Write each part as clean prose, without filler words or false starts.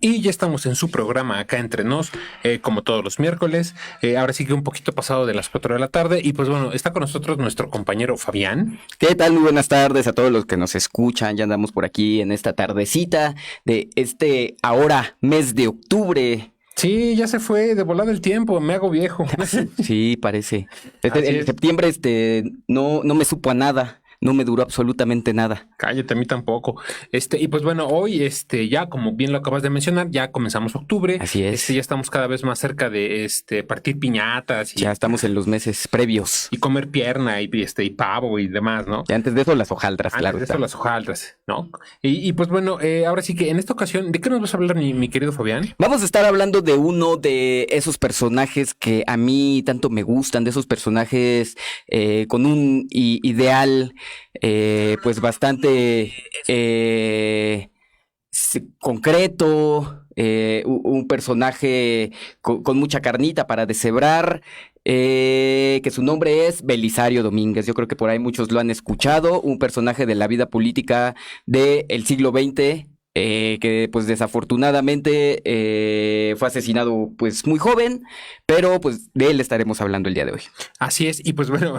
Y ya estamos en su programa acá entre nos, como todos los miércoles. Ahora sí que un poquito pasado de las 4 de la tarde. Y pues bueno, está con nosotros nuestro compañero Fabián. ¿Qué tal? Muy buenas tardes a todos los que nos escuchan. Ya andamos por aquí en esta tardecita de este ahora mes de octubre. Sí, ya se fue de volada el tiempo, me hago viejo. Sí, parece. Así En es. septiembre no me supo a nada. No me duró absolutamente nada. Cállate, a mí tampoco. Y pues bueno, hoy, ya como bien lo acabas de mencionar, ya comenzamos octubre. Así es. Ya estamos cada vez más cerca de partir piñatas Ya estamos en los meses previos. y comer pierna y pavo y demás, ¿no? Y antes de eso, las hojaldras, Antes claro de está. eso, las hojaldras, ¿no? Y pues bueno, ahora sí que en esta ocasión, ¿de qué nos vas a hablar, mi querido Fabián? Vamos a estar hablando de uno de esos personajes que a mí tanto me gustan, de esos personajes con un ideal pues bastante concreto, un personaje con mucha carnita para deshebrar, que su nombre es Belisario Domínguez. Yo creo que por ahí muchos lo han escuchado, un personaje de la vida política del siglo XX. Que pues desafortunadamente fue asesinado pues muy joven, pero pues de él estaremos hablando el día de hoy. Así es, y pues bueno,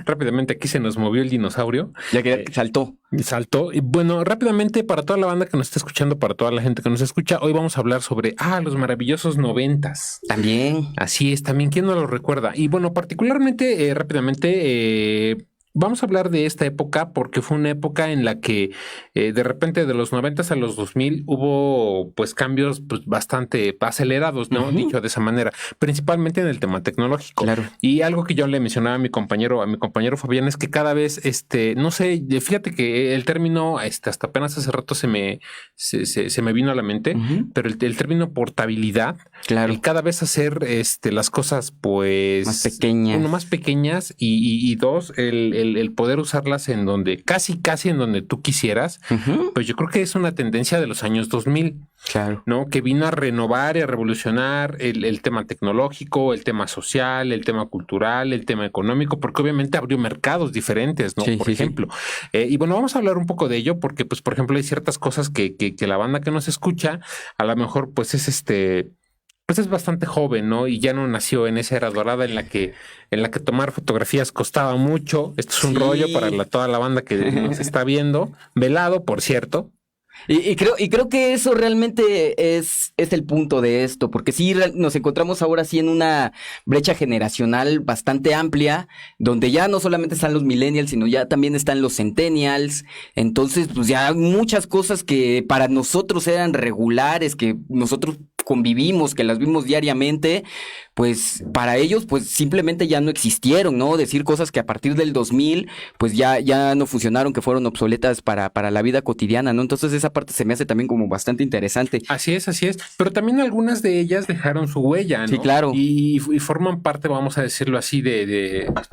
rápidamente aquí se nos movió el dinosaurio. Ya que saltó. Saltó. Y bueno, rápidamente para toda la banda que nos está escuchando, para toda la gente que nos escucha, hoy vamos a hablar sobre los maravillosos 90s. También. Así es, también quién no lo recuerda. Y bueno, particularmente, rápidamente, vamos a hablar de esta época porque fue una época en la que de repente de los 90s a los 2000 hubo pues cambios pues bastante acelerados, ¿no? Dicho de esa manera, principalmente en el tema tecnológico. Claro. Y algo que yo le mencionaba a mi compañero Fabián es que cada vez, no sé, fíjate que el término, hasta apenas hace rato se me vino a la mente, pero el término portabilidad, Claro. el cada vez hacer las cosas pues Más pequeñas. uno, más pequeñas y dos, el poder usarlas en donde casi en donde tú quisieras, pues yo creo que es una tendencia de los años 2000. Claro. ¿No? Que vino a renovar y a revolucionar el tema tecnológico, el tema social, el tema cultural, el tema económico, porque obviamente abrió mercados diferentes, ¿no? Sí, Por sí, ejemplo. Y bueno, vamos a hablar un poco de ello porque, pues, por ejemplo, hay ciertas cosas que la banda que nos escucha, a lo mejor, pues, pues es bastante joven, ¿no? Y ya no nació en esa era dorada en la que tomar fotografías costaba mucho. Esto es un rollo para toda la banda que nos está viendo. Velado, por cierto. Y creo que eso realmente es el punto de esto, porque sí nos encontramos ahora sí en una brecha generacional bastante amplia, donde ya no solamente están los millennials, sino ya también están los centennials. Entonces, pues ya hay muchas cosas que para nosotros eran regulares, que nosotros convivimos, que las vimos diariamente, pues para ellos pues simplemente ya no existieron, ¿no? Decir cosas que a partir del 2000 pues ya no funcionaron, que fueron obsoletas para la vida cotidiana, ¿no? Entonces esa parte se me hace también como bastante interesante. Así es. Pero también algunas de ellas dejaron su huella, ¿no? Sí, claro. Y forman parte, vamos a decirlo así,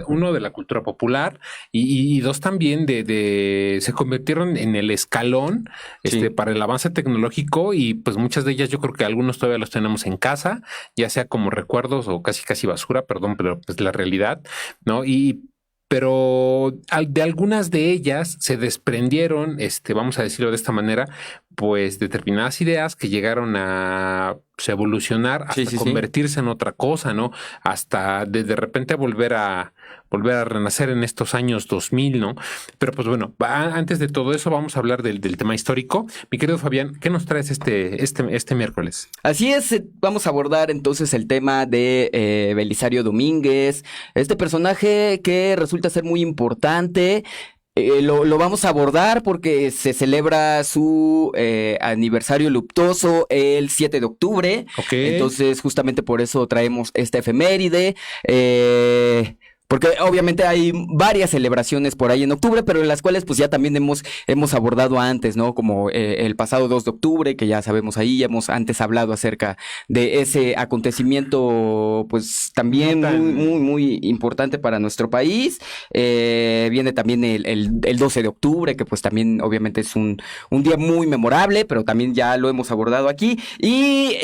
uno, de la cultura popular y dos también se convirtieron en el escalón Sí. para el avance tecnológico y pues muchas de ellas yo creo que algunos todavía los tenemos en casa, ya sea como recuerdos o casi basura, perdón, pero pues la realidad, ¿no? Pero de algunas de ellas se desprendieron, vamos a decirlo de esta manera, pues determinadas ideas que llegaron a evolucionar hasta Sí. convertirse en otra cosa, ¿no? Hasta de repente volver a renacer en estos años 2000, ¿no? Pero pues bueno, antes de todo eso vamos a hablar del tema histórico. Mi querido Fabián, ¿qué nos traes este miércoles? Así es, vamos a abordar entonces el tema de Belisario Domínguez, este personaje que resulta ser muy importante. Lo vamos a abordar porque se celebra su aniversario luctuoso el 7 de octubre. Ok. Entonces, justamente por eso traemos esta efeméride. Porque obviamente hay varias celebraciones por ahí en octubre, pero en las cuales pues ya también hemos abordado antes, ¿no? Como el pasado 2 de octubre, que ya sabemos ahí, ya hemos antes hablado acerca de ese acontecimiento pues también muy importante para nuestro país. Viene también el 12 de octubre, que pues también obviamente es un día muy memorable, pero también ya lo hemos abordado aquí. Y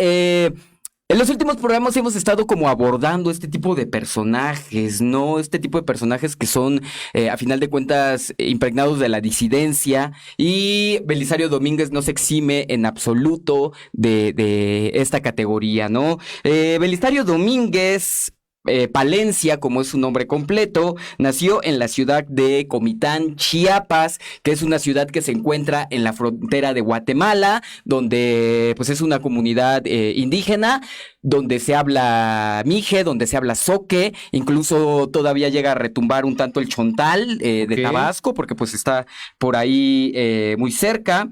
el En los últimos programas hemos estado como abordando este tipo de personajes, ¿no? Este tipo de personajes que son, a final de cuentas, impregnados de la disidencia, y Belisario Domínguez no se exime en absoluto de esta categoría, ¿no? Belisario Domínguez Palencia, como es su nombre completo, nació en la ciudad de Comitán, Chiapas, que es una ciudad que se encuentra en la frontera de Guatemala, donde pues es una comunidad indígena, donde se habla mije, donde se habla zoque, incluso todavía llega a retumbar un tanto el chontal de Tabasco, porque pues está por ahí muy cerca.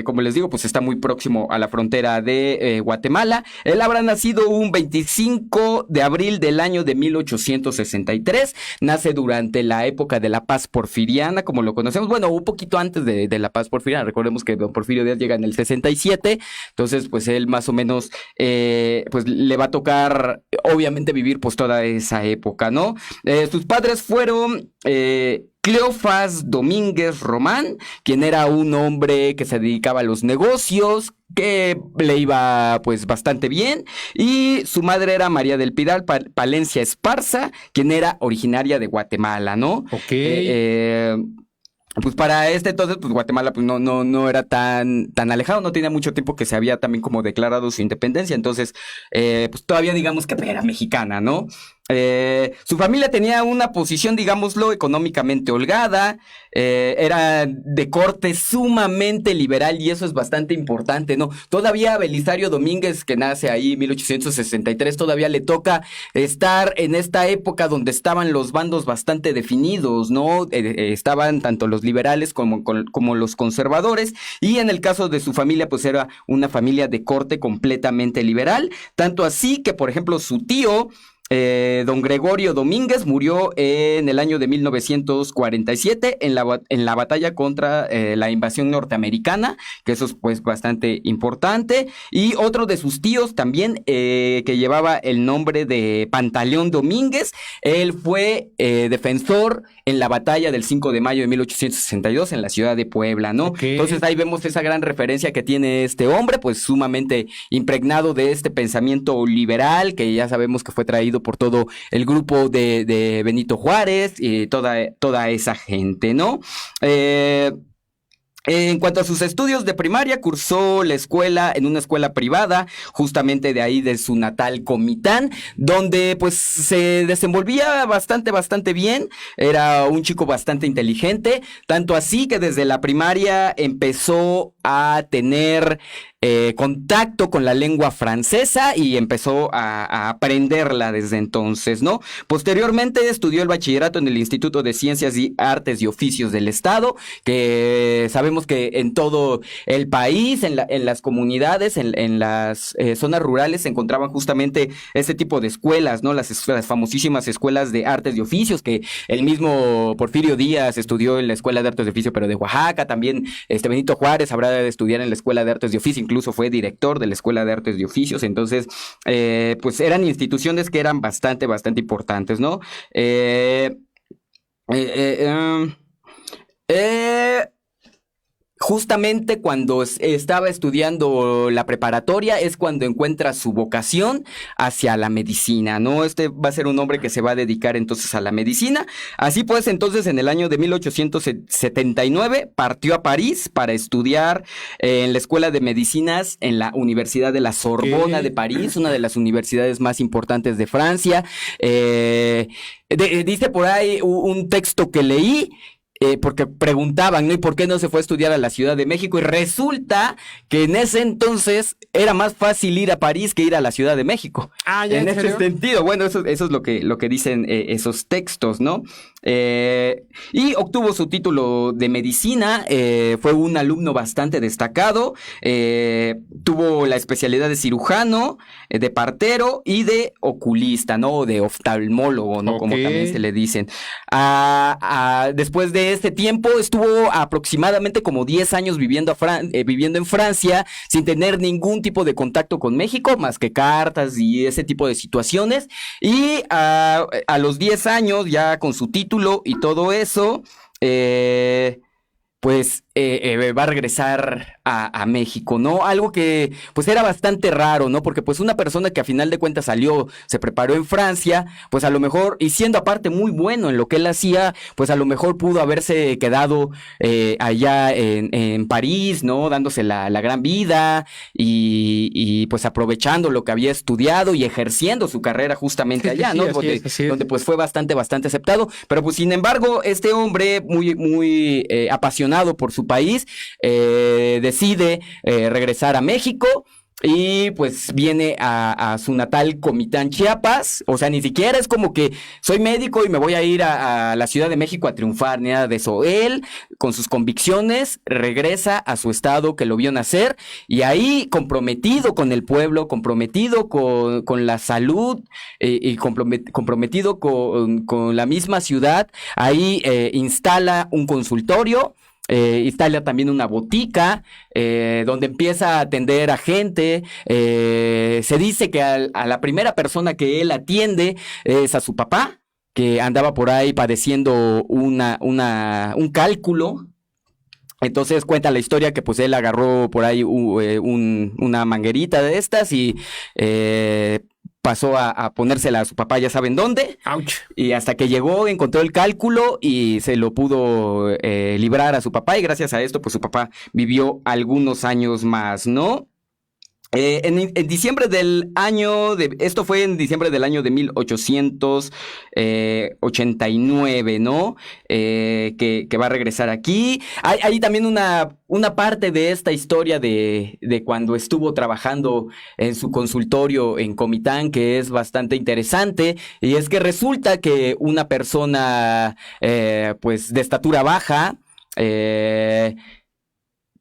Como les digo, pues está muy próximo a la frontera de Guatemala. Él habrá nacido un 25 de abril del año de 1863. Nace durante la época de la paz porfiriana, como lo conocemos. Bueno, un poquito antes de la paz porfiriana. Recordemos que don Porfirio Díaz llega en el 67. Entonces, pues él más o menos, pues le va a tocar, obviamente, vivir pues toda esa época, ¿no? Sus padres fueron Cleofás Domínguez Román, quien era un hombre que se dedicaba a los negocios, que le iba pues bastante bien, y su madre era María del Pilar Palencia Esparza, quien era originaria de Guatemala, ¿no? Ok. Pues para entonces, pues Guatemala pues no era tan alejado, no tenía mucho tiempo que se había también como declarado su independencia, entonces pues todavía digamos que era mexicana, ¿no? Su familia tenía una posición, digámoslo, económicamente holgada, era de corte sumamente liberal, y eso es bastante importante, ¿no? Todavía a Belisario Domínguez, que nace ahí en 1863, todavía le toca estar en esta época donde estaban los bandos bastante definidos, ¿no? Estaban tanto los liberales como los conservadores, y en el caso de su familia, pues era una familia de corte completamente liberal, tanto así que, por ejemplo, su tío, don Gregorio Domínguez, murió en el año de 1947 en la batalla contra la invasión norteamericana, que eso es pues bastante importante. Y otro de sus tíos también, que llevaba el nombre de Pantaleón Domínguez, él fue defensor en la batalla del 5 de mayo de 1862 en la ciudad de Puebla, ¿no? Okay. Entonces ahí vemos esa gran referencia que tiene este hombre, pues sumamente impregnado de este pensamiento liberal, que ya sabemos que fue traído por todo el grupo de Benito Juárez y toda esa gente, ¿no? En cuanto a sus estudios de primaria, cursó la escuela en una escuela privada, justamente de ahí de su natal Comitán, donde pues se desenvolvía bastante bien, era un chico bastante inteligente, tanto así que desde la primaria empezó a tener contacto con la lengua francesa y empezó a aprenderla desde entonces, ¿no? Posteriormente estudió el bachillerato en el Instituto de Ciencias y Artes y Oficios del Estado, que sabemos que en todo el país, en las comunidades, en las zonas rurales se encontraban justamente este tipo de escuelas, ¿no? Las famosísimas escuelas de artes y oficios, que el mismo Porfirio Díaz estudió en la Escuela de Artes y Oficios, pero de Oaxaca. También Benito Juárez habrá de estudiar en la Escuela de Artes y Oficios, incluso fue director de la Escuela de Artes y Oficios. Entonces, pues eran instituciones que eran bastante importantes, ¿no? Justamente cuando estaba estudiando la preparatoria es cuando encuentra su vocación hacia la medicina, ¿no? Va a ser un hombre que se va a dedicar entonces a la medicina. Así pues, entonces en el año de 1879 partió a París para estudiar en la Escuela de Medicinas en la Universidad de la Sorbona de París, una de las universidades más importantes de Francia. Dice por ahí un texto que leí, porque preguntaban, ¿no? ¿Y por qué no se fue a estudiar a la Ciudad de México? Y resulta que en ese entonces era más fácil ir a París que ir a la Ciudad de México. Ah, ¿ya en en ese serio? sentido, bueno, eso es lo que dicen esos textos, ¿no? Y obtuvo su título de medicina, fue un alumno bastante destacado, tuvo la especialidad de cirujano, de partero y de oculista, ¿no? De oftalmólogo, ¿no? Como también se le dicen. Después de este tiempo estuvo aproximadamente como 10 años viviendo en Francia, sin tener ningún tipo de contacto con México, más que cartas y ese tipo de situaciones. Y a los 10 años, ya con su título y todo eso, pues va a regresar a México, ¿no? Algo que pues era bastante raro, ¿no? Porque pues una persona que a final de cuentas salió, se preparó en Francia, pues a lo mejor, y siendo aparte muy bueno en lo que él hacía, pues a lo mejor pudo haberse quedado allá en París, ¿no? Dándose la gran vida y pues aprovechando lo que había estudiado y ejerciendo su carrera justamente allá, ¿no? Donde pues fue bastante aceptado, pero pues sin embargo, este hombre muy apasionado por su país, decide regresar a México y pues viene a su natal Comitán, Chiapas. O sea, ni siquiera es como que soy médico y me voy a ir a la Ciudad de México a triunfar, ni nada de eso. Él, con sus convicciones, regresa a su estado que lo vio nacer y ahí comprometido con el pueblo, comprometido con la salud y comprometido con la misma ciudad, ahí instala un consultorio. Instala también una botica donde empieza a atender a gente. Se dice que a la primera persona que él atiende es a su papá, que andaba por ahí padeciendo un cálculo. Entonces cuenta la historia que pues él agarró por ahí una manguerita de estas y pasó a ponérsela a su papá, ya saben dónde. Ouch. Y hasta que llegó, encontró el cálculo y se lo pudo librar a su papá. Y gracias a esto, pues su papá vivió algunos años más, ¿no? En diciembre del año, esto fue en diciembre del año de 1889, ¿no? Que va a regresar aquí. Hay también una parte de esta historia de cuando estuvo trabajando en su consultorio en Comitán que es bastante interesante, y es que resulta que una persona, pues de estatura baja,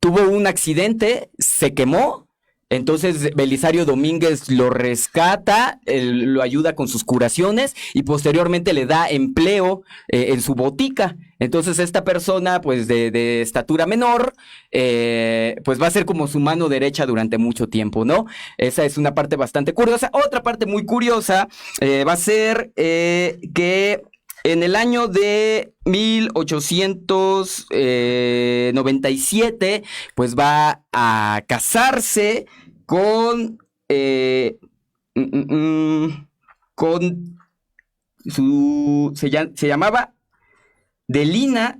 tuvo un accidente, se quemó. Entonces Belisario Domínguez lo rescata, lo ayuda con sus curaciones y posteriormente le da empleo en su botica. Entonces esta persona, pues de estatura menor, pues va a ser como su mano derecha durante mucho tiempo, ¿no? Esa es una parte bastante curiosa. Otra parte muy curiosa va a ser que en el año de 1897, pues va a casarse con se llamaba Delina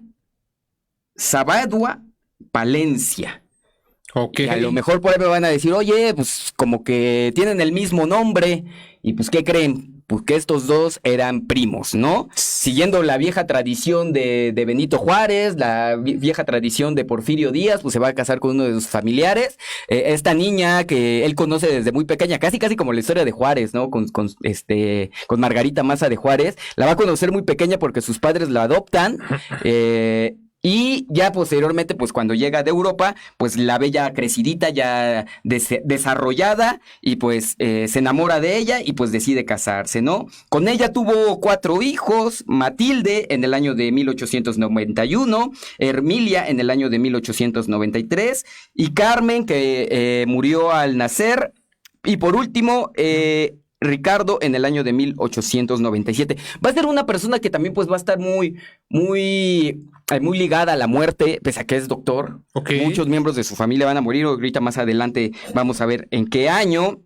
Sabadua Palencia. Ok. Y a lo mejor por ahí me van a decir, oye, pues como que tienen el mismo nombre. Y pues, ¿qué creen? Pues que estos dos eran primos, ¿no? Siguiendo la vieja tradición de Benito Juárez, la vieja tradición de Porfirio Díaz, pues se va a casar con uno de sus familiares. Esta niña que él conoce desde muy pequeña, casi como la historia de Juárez, ¿no? Con Margarita Maza de Juárez, la va a conocer muy pequeña porque sus padres la adoptan. Y ya posteriormente, pues cuando llega de Europa, pues la ve ya crecidita, ya desarrollada, y pues se enamora de ella y pues decide casarse, ¿no? Con ella tuvo 4 hijos: Matilde en el año de 1891, Hermilia en el año de 1893 y Carmen, que murió al nacer, y por último Ricardo en el año de 1897. Va a ser una persona que también pues va a estar muy ligada a la muerte, pese a que es doctor. Okay. Muchos miembros de su familia van a morir. Ahorita más adelante vamos a ver en qué año.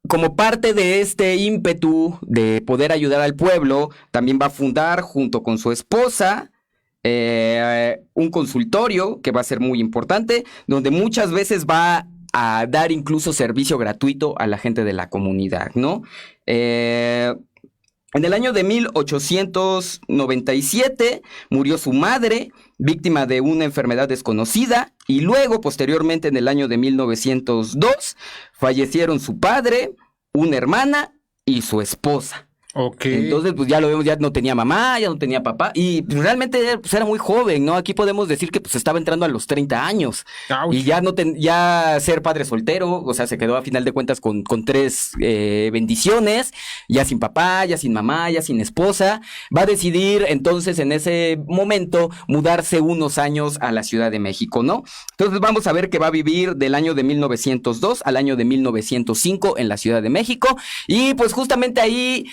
Como parte de este ímpetu de poder ayudar al pueblo, también va a fundar junto con su esposa un consultorio que va a ser muy importante, donde muchas veces va a dar incluso servicio gratuito a la gente de la comunidad, ¿no? En el año de 1897 murió su madre, víctima de una enfermedad desconocida, y luego, posteriormente, en el año de 1902, fallecieron su padre, una hermana y su esposa. Okay. Entonces, pues ya lo vemos, ya no tenía mamá, ya no tenía papá, y pues, realmente pues, era muy joven, ¿no? Aquí podemos decir que pues estaba entrando a los 30 años. Ouch. Y ya ya ser padre soltero, o sea, se quedó a final de cuentas con 3 bendiciones, ya sin papá, ya sin mamá, ya sin esposa. Va a decidir entonces en ese momento mudarse unos años a la Ciudad de México, ¿no? Entonces vamos a ver que va a vivir del año de 1902 al año de 1905 en la Ciudad de México, y pues justamente ahí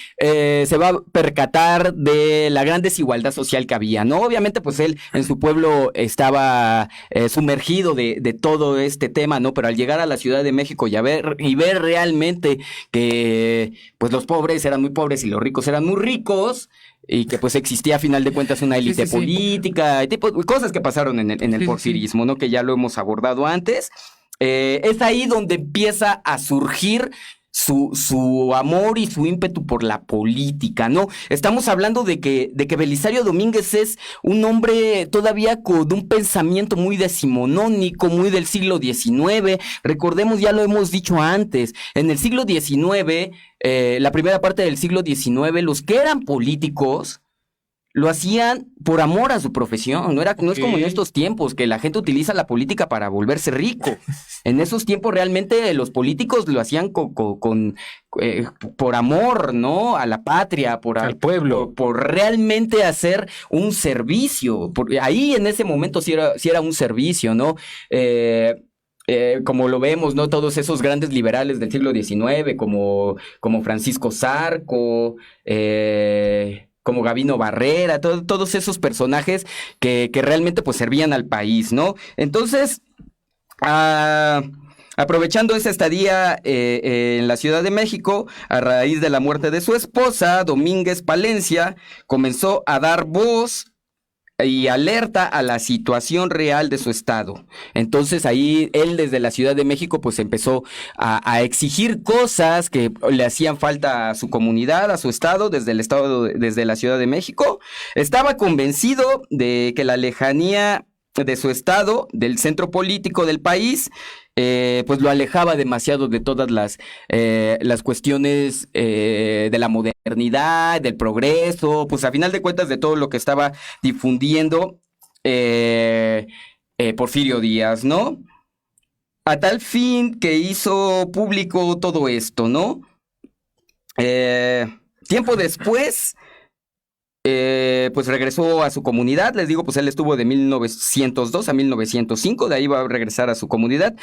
se va a percatar de la gran desigualdad social que había, ¿no? Obviamente, pues él en su pueblo estaba sumergido de todo este tema, ¿no? Pero al llegar a la Ciudad de México y ver realmente que pues los pobres eran muy pobres y los ricos eran muy ricos, y que pues existía a final de cuentas una élite política, y tipo cosas que pasaron en el porfirismo, ¿no? Que ya lo hemos abordado antes. Es ahí donde empieza a surgir su amor y su ímpetu por la política, ¿no? Estamos hablando de que Belisario Domínguez es un hombre todavía con un pensamiento muy decimonónico, muy del siglo XIX. Recordemos, ya lo hemos dicho antes, en el siglo XIX, la primera parte del siglo XIX, los que eran políticos lo hacían por amor a su profesión. No es como en estos tiempos que la gente utiliza la política para volverse rico. En esos tiempos realmente los políticos lo hacían por amor, ¿no? A la patria, al pueblo, por realmente hacer un servicio. Ahí en ese momento sí era un servicio, ¿no? Como lo vemos, ¿no? Todos esos grandes liberales del siglo XIX, como Francisco Zarco, como Gavino Barrera, todos esos personajes que realmente pues servían al país, ¿no? Entonces, aprovechando esa estadía en la Ciudad de México, a raíz de la muerte de su esposa, Domínguez Palencia comenzó a dar voz y alerta a la situación real de su estado. Entonces ahí él desde la Ciudad de México pues empezó a exigir cosas que le hacían falta a su comunidad, a su estado, desde la Ciudad de México. Estaba convencido de que la lejanía de su estado, del centro político del país, pues lo alejaba demasiado de todas las cuestiones de la modernidad, del progreso, pues a final de cuentas de todo lo que estaba difundiendo Porfirio Díaz, ¿no? A tal fin que hizo público todo esto, ¿no? Tiempo después, pues regresó a su comunidad. Les digo, pues él estuvo de 1902 a 1905, de ahí va a regresar a su comunidad.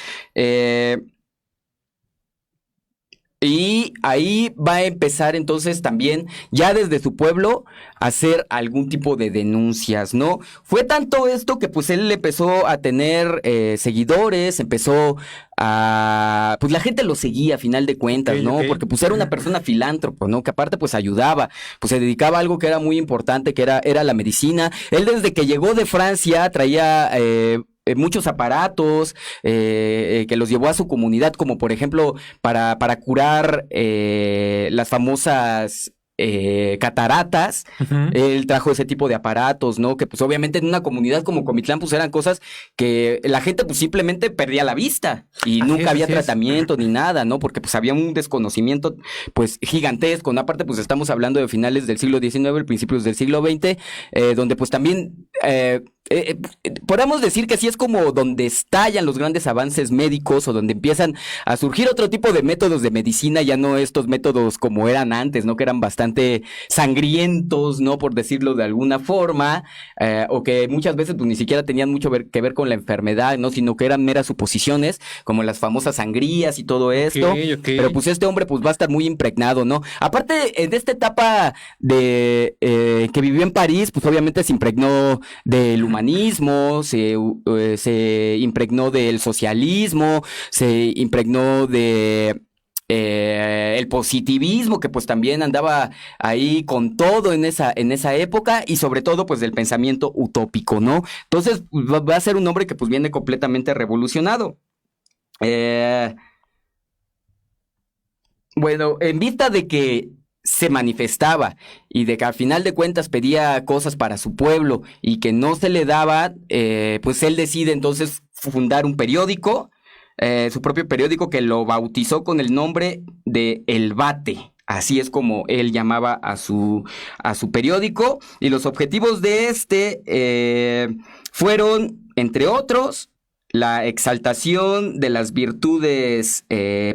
Y ahí va a empezar entonces también, ya desde su pueblo, a hacer algún tipo de denuncias, ¿no? Fue tanto esto que pues él empezó a tener seguidores, empezó a... Pues la gente lo seguía a final de cuentas, ¿no? Porque pues era una persona filántropo, ¿no? Que aparte pues ayudaba, pues se dedicaba a algo que era muy importante, que era la medicina. Él desde que llegó de Francia traía... muchos aparatos que los llevó a su comunidad, como por ejemplo para curar las famosas cataratas. Él trajo ese tipo de aparatos, ¿no? Que pues obviamente en una comunidad como Comitlán pues eran cosas que la gente pues simplemente perdía la vista y nunca había tratamiento ni nada, ¿no? Porque pues había un desconocimiento pues gigantesco, ¿no? Aparte pues estamos hablando de finales del siglo XIX, principios del siglo XX, donde pues también... podemos decir que así es como donde estallan los grandes avances médicos o donde empiezan a surgir otro tipo de métodos de medicina, ya no estos métodos como eran antes, ¿no? Que eran bastante sangrientos, ¿no? Por decirlo de alguna forma, o que muchas veces pues ni siquiera tenían mucho que ver con la enfermedad, ¿no? Sino que eran meras suposiciones, como las famosas sangrías y todo esto. Pero pues este hombre pues va a estar muy impregnado, ¿no? Aparte, en esta etapa de que vivió en París, pues obviamente se impregnó del humanismo, se impregnó del socialismo, se impregnó de el positivismo, que pues también andaba ahí con todo en esa época, y sobre todo pues del pensamiento utópico, ¿no? Entonces va a ser un hombre que pues viene completamente revolucionado. Bueno, en vista de que se manifestaba y de que al final de cuentas pedía cosas para su pueblo y que no se le daba, pues él decide entonces fundar un periódico, su propio periódico, que lo bautizó con el nombre de El Bate. Así es como él llamaba a su periódico, y los objetivos de fueron, entre otros, la exaltación de las virtudes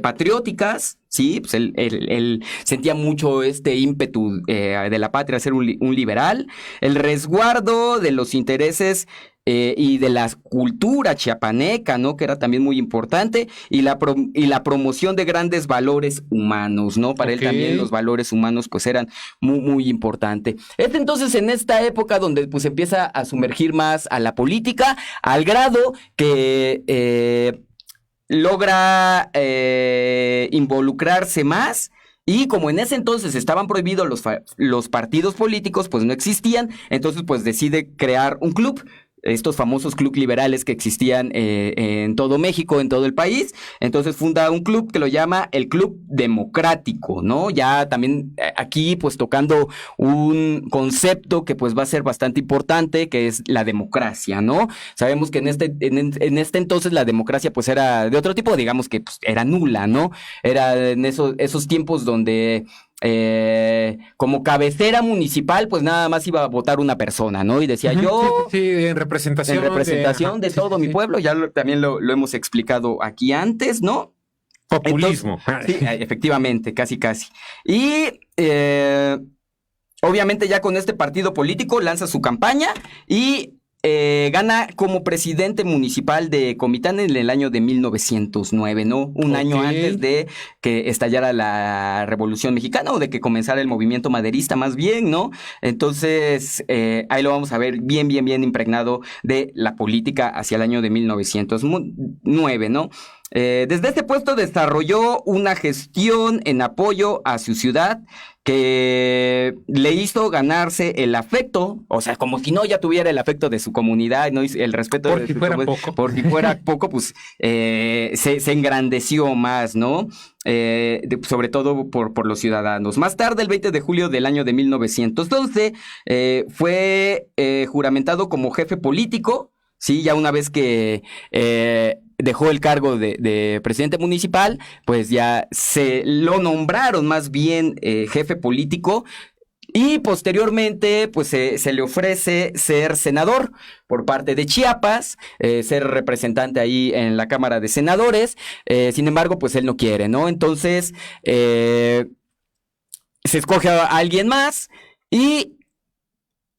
patrióticas. Sí, pues él sentía mucho este ímpetu de la patria, ser un liberal, el resguardo de los intereses y de la cultura chiapaneca, ¿no? Que era también muy importante, y la promoción de grandes valores humanos, ¿no? Para él también los valores humanos pues eran muy, muy importante. Es entonces en esta época donde pues empieza a sumergir más a la política, al grado que logra involucrarse más. Y como en ese entonces estaban prohibidos los partidos políticos, pues no existían, entonces pues decide crear un club, estos famosos clubes liberales que existían en todo México, en todo el país. Entonces funda un club que lo llama el Club Democrático, ¿no? Ya también aquí pues tocando un concepto que pues va a ser bastante importante, que es la democracia, ¿no? Sabemos que en este entonces la democracia pues era de otro tipo, digamos que pues, era nula, ¿no? Era en esos tiempos donde como cabecera municipal, pues nada más iba a votar una persona, ¿no? Y decía yo... Sí, en representación de todo mi pueblo, ya también lo hemos explicado aquí antes, ¿no? Populismo. Entonces, sí, efectivamente, casi. Y obviamente ya con este partido político lanza su campaña y gana como presidente municipal de Comitán en el año de 1909, ¿no? Un año antes de que estallara la Revolución Mexicana o de que comenzara el movimiento maderista más bien, ¿no? Entonces, ahí lo vamos a ver bien impregnado de la política hacia el año de 1909, ¿no? Desde este puesto desarrolló una gestión en apoyo a su ciudad que le hizo ganarse el afecto, o sea, como si no ya tuviera el afecto de su comunidad, ¿no? El respeto por si fuera poco. Por si fuera poco, pues se engrandeció más, ¿no? Sobre todo por los ciudadanos. Más tarde, el 20 de julio del año de 1912, fue juramentado como jefe político, ¿sí? Ya una vez que dejó el cargo de presidente municipal, pues ya se lo nombraron más bien jefe político. Y posteriormente, pues se le ofrece ser senador por parte de Chiapas, ser representante ahí en la Cámara de Senadores. Sin embargo, pues él no quiere, ¿no? Entonces, se escoge a alguien más y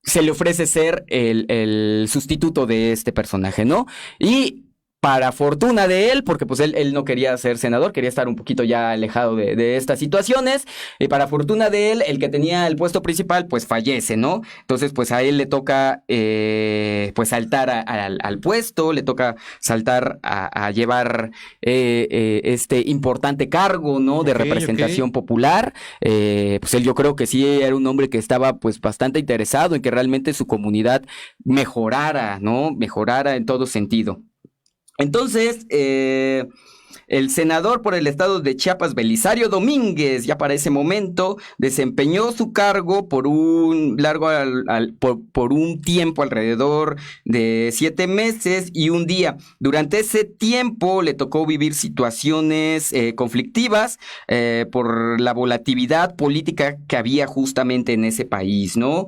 se le ofrece ser el sustituto de este personaje, ¿no? Y para fortuna de él, porque pues él no quería ser senador, quería estar un poquito ya alejado de estas situaciones, y para fortuna de él, el que tenía el puesto principal, pues fallece, ¿no? Entonces, pues a él le toca, pues saltar al puesto, le toca saltar a llevar este importante cargo, ¿no? De representación popular. Pues él yo creo que sí era un hombre que estaba pues bastante interesado en que realmente su comunidad mejorara, ¿no? Mejorara en todo sentido. Entonces, el senador por el estado de Chiapas, Belisario Domínguez, ya para ese momento, desempeñó su cargo por un por un tiempo alrededor de 7 meses y un día. Durante ese tiempo le tocó vivir situaciones conflictivas por la volatilidad política que había justamente en ese país, ¿no?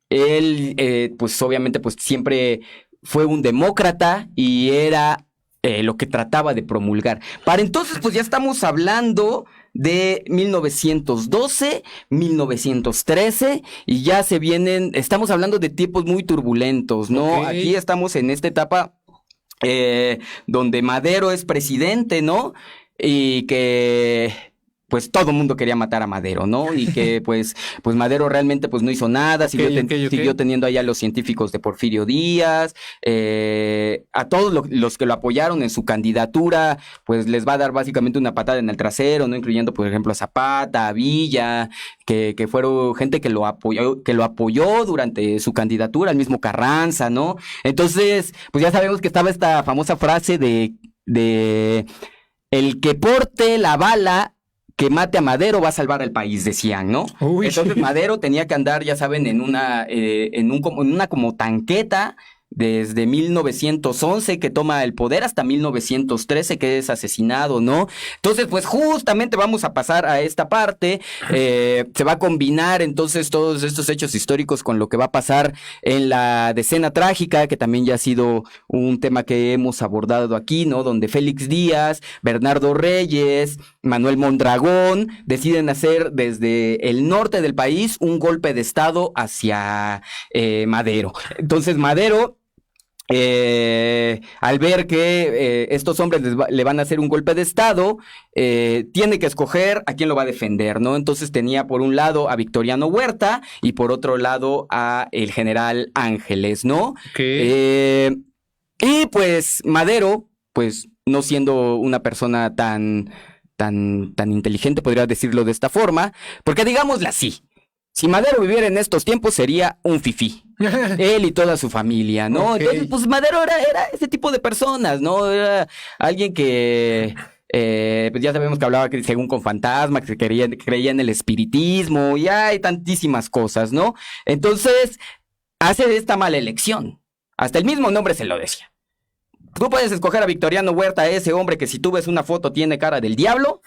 Él, pues obviamente, pues siempre fue un demócrata y era lo que trataba de promulgar. Para entonces, pues ya estamos hablando de 1912, 1913, y ya estamos hablando de tiempos muy turbulentos, ¿no? Okay. Aquí estamos en esta etapa donde Madero es presidente, ¿no? Y que pues todo el mundo quería matar a Madero, ¿no? Y que pues Madero realmente pues no hizo nada, siguió teniendo allá a los científicos de Porfirio Díaz, a todos los que lo apoyaron en su candidatura, pues les va a dar básicamente una patada en el trasero, ¿no? Incluyendo, por ejemplo, a Zapata, a Villa, que fueron gente que lo apoyó durante su candidatura, el mismo Carranza, ¿no? Entonces, pues ya sabemos que estaba esta famosa frase de el que porte la bala que mate a Madero va a salvar al país, decían, ¿no? Uy. Entonces Madero tenía que andar, ya saben, en una como tanqueta desde 1911 que toma el poder hasta 1913 que es asesinado, ¿no? Entonces, pues justamente vamos a pasar a esta parte, se va a combinar entonces todos estos hechos históricos con lo que va a pasar en la Decena Trágica, que también ya ha sido un tema que hemos abordado aquí, ¿no? Donde Félix Díaz, Bernardo Reyes, Manuel Mondragón deciden hacer desde el norte del país un golpe de estado hacia Madero. Entonces Madero, al ver que estos hombres le van a hacer un golpe de estado, tiene que escoger a quién lo va a defender, ¿no? Entonces tenía por un lado a Victoriano Huerta y por otro lado a el general Ángeles, ¿no? Y pues Madero, pues no siendo una persona tan inteligente, podría decirlo de esta forma, porque digámoslo así, si Madero viviera en estos tiempos sería un fifí. Él y toda su familia, ¿no? Okay. Entonces, pues Madero era ese tipo de personas, ¿no? Era alguien que... pues ya sabemos que hablaba según con fantasmas, que creía en el espiritismo, y hay tantísimas cosas, ¿no? Entonces, hace esta mala elección. Hasta el mismo nombre se lo decía. Tú puedes escoger a Victoriano Huerta, ese hombre que si tú ves una foto tiene cara del diablo.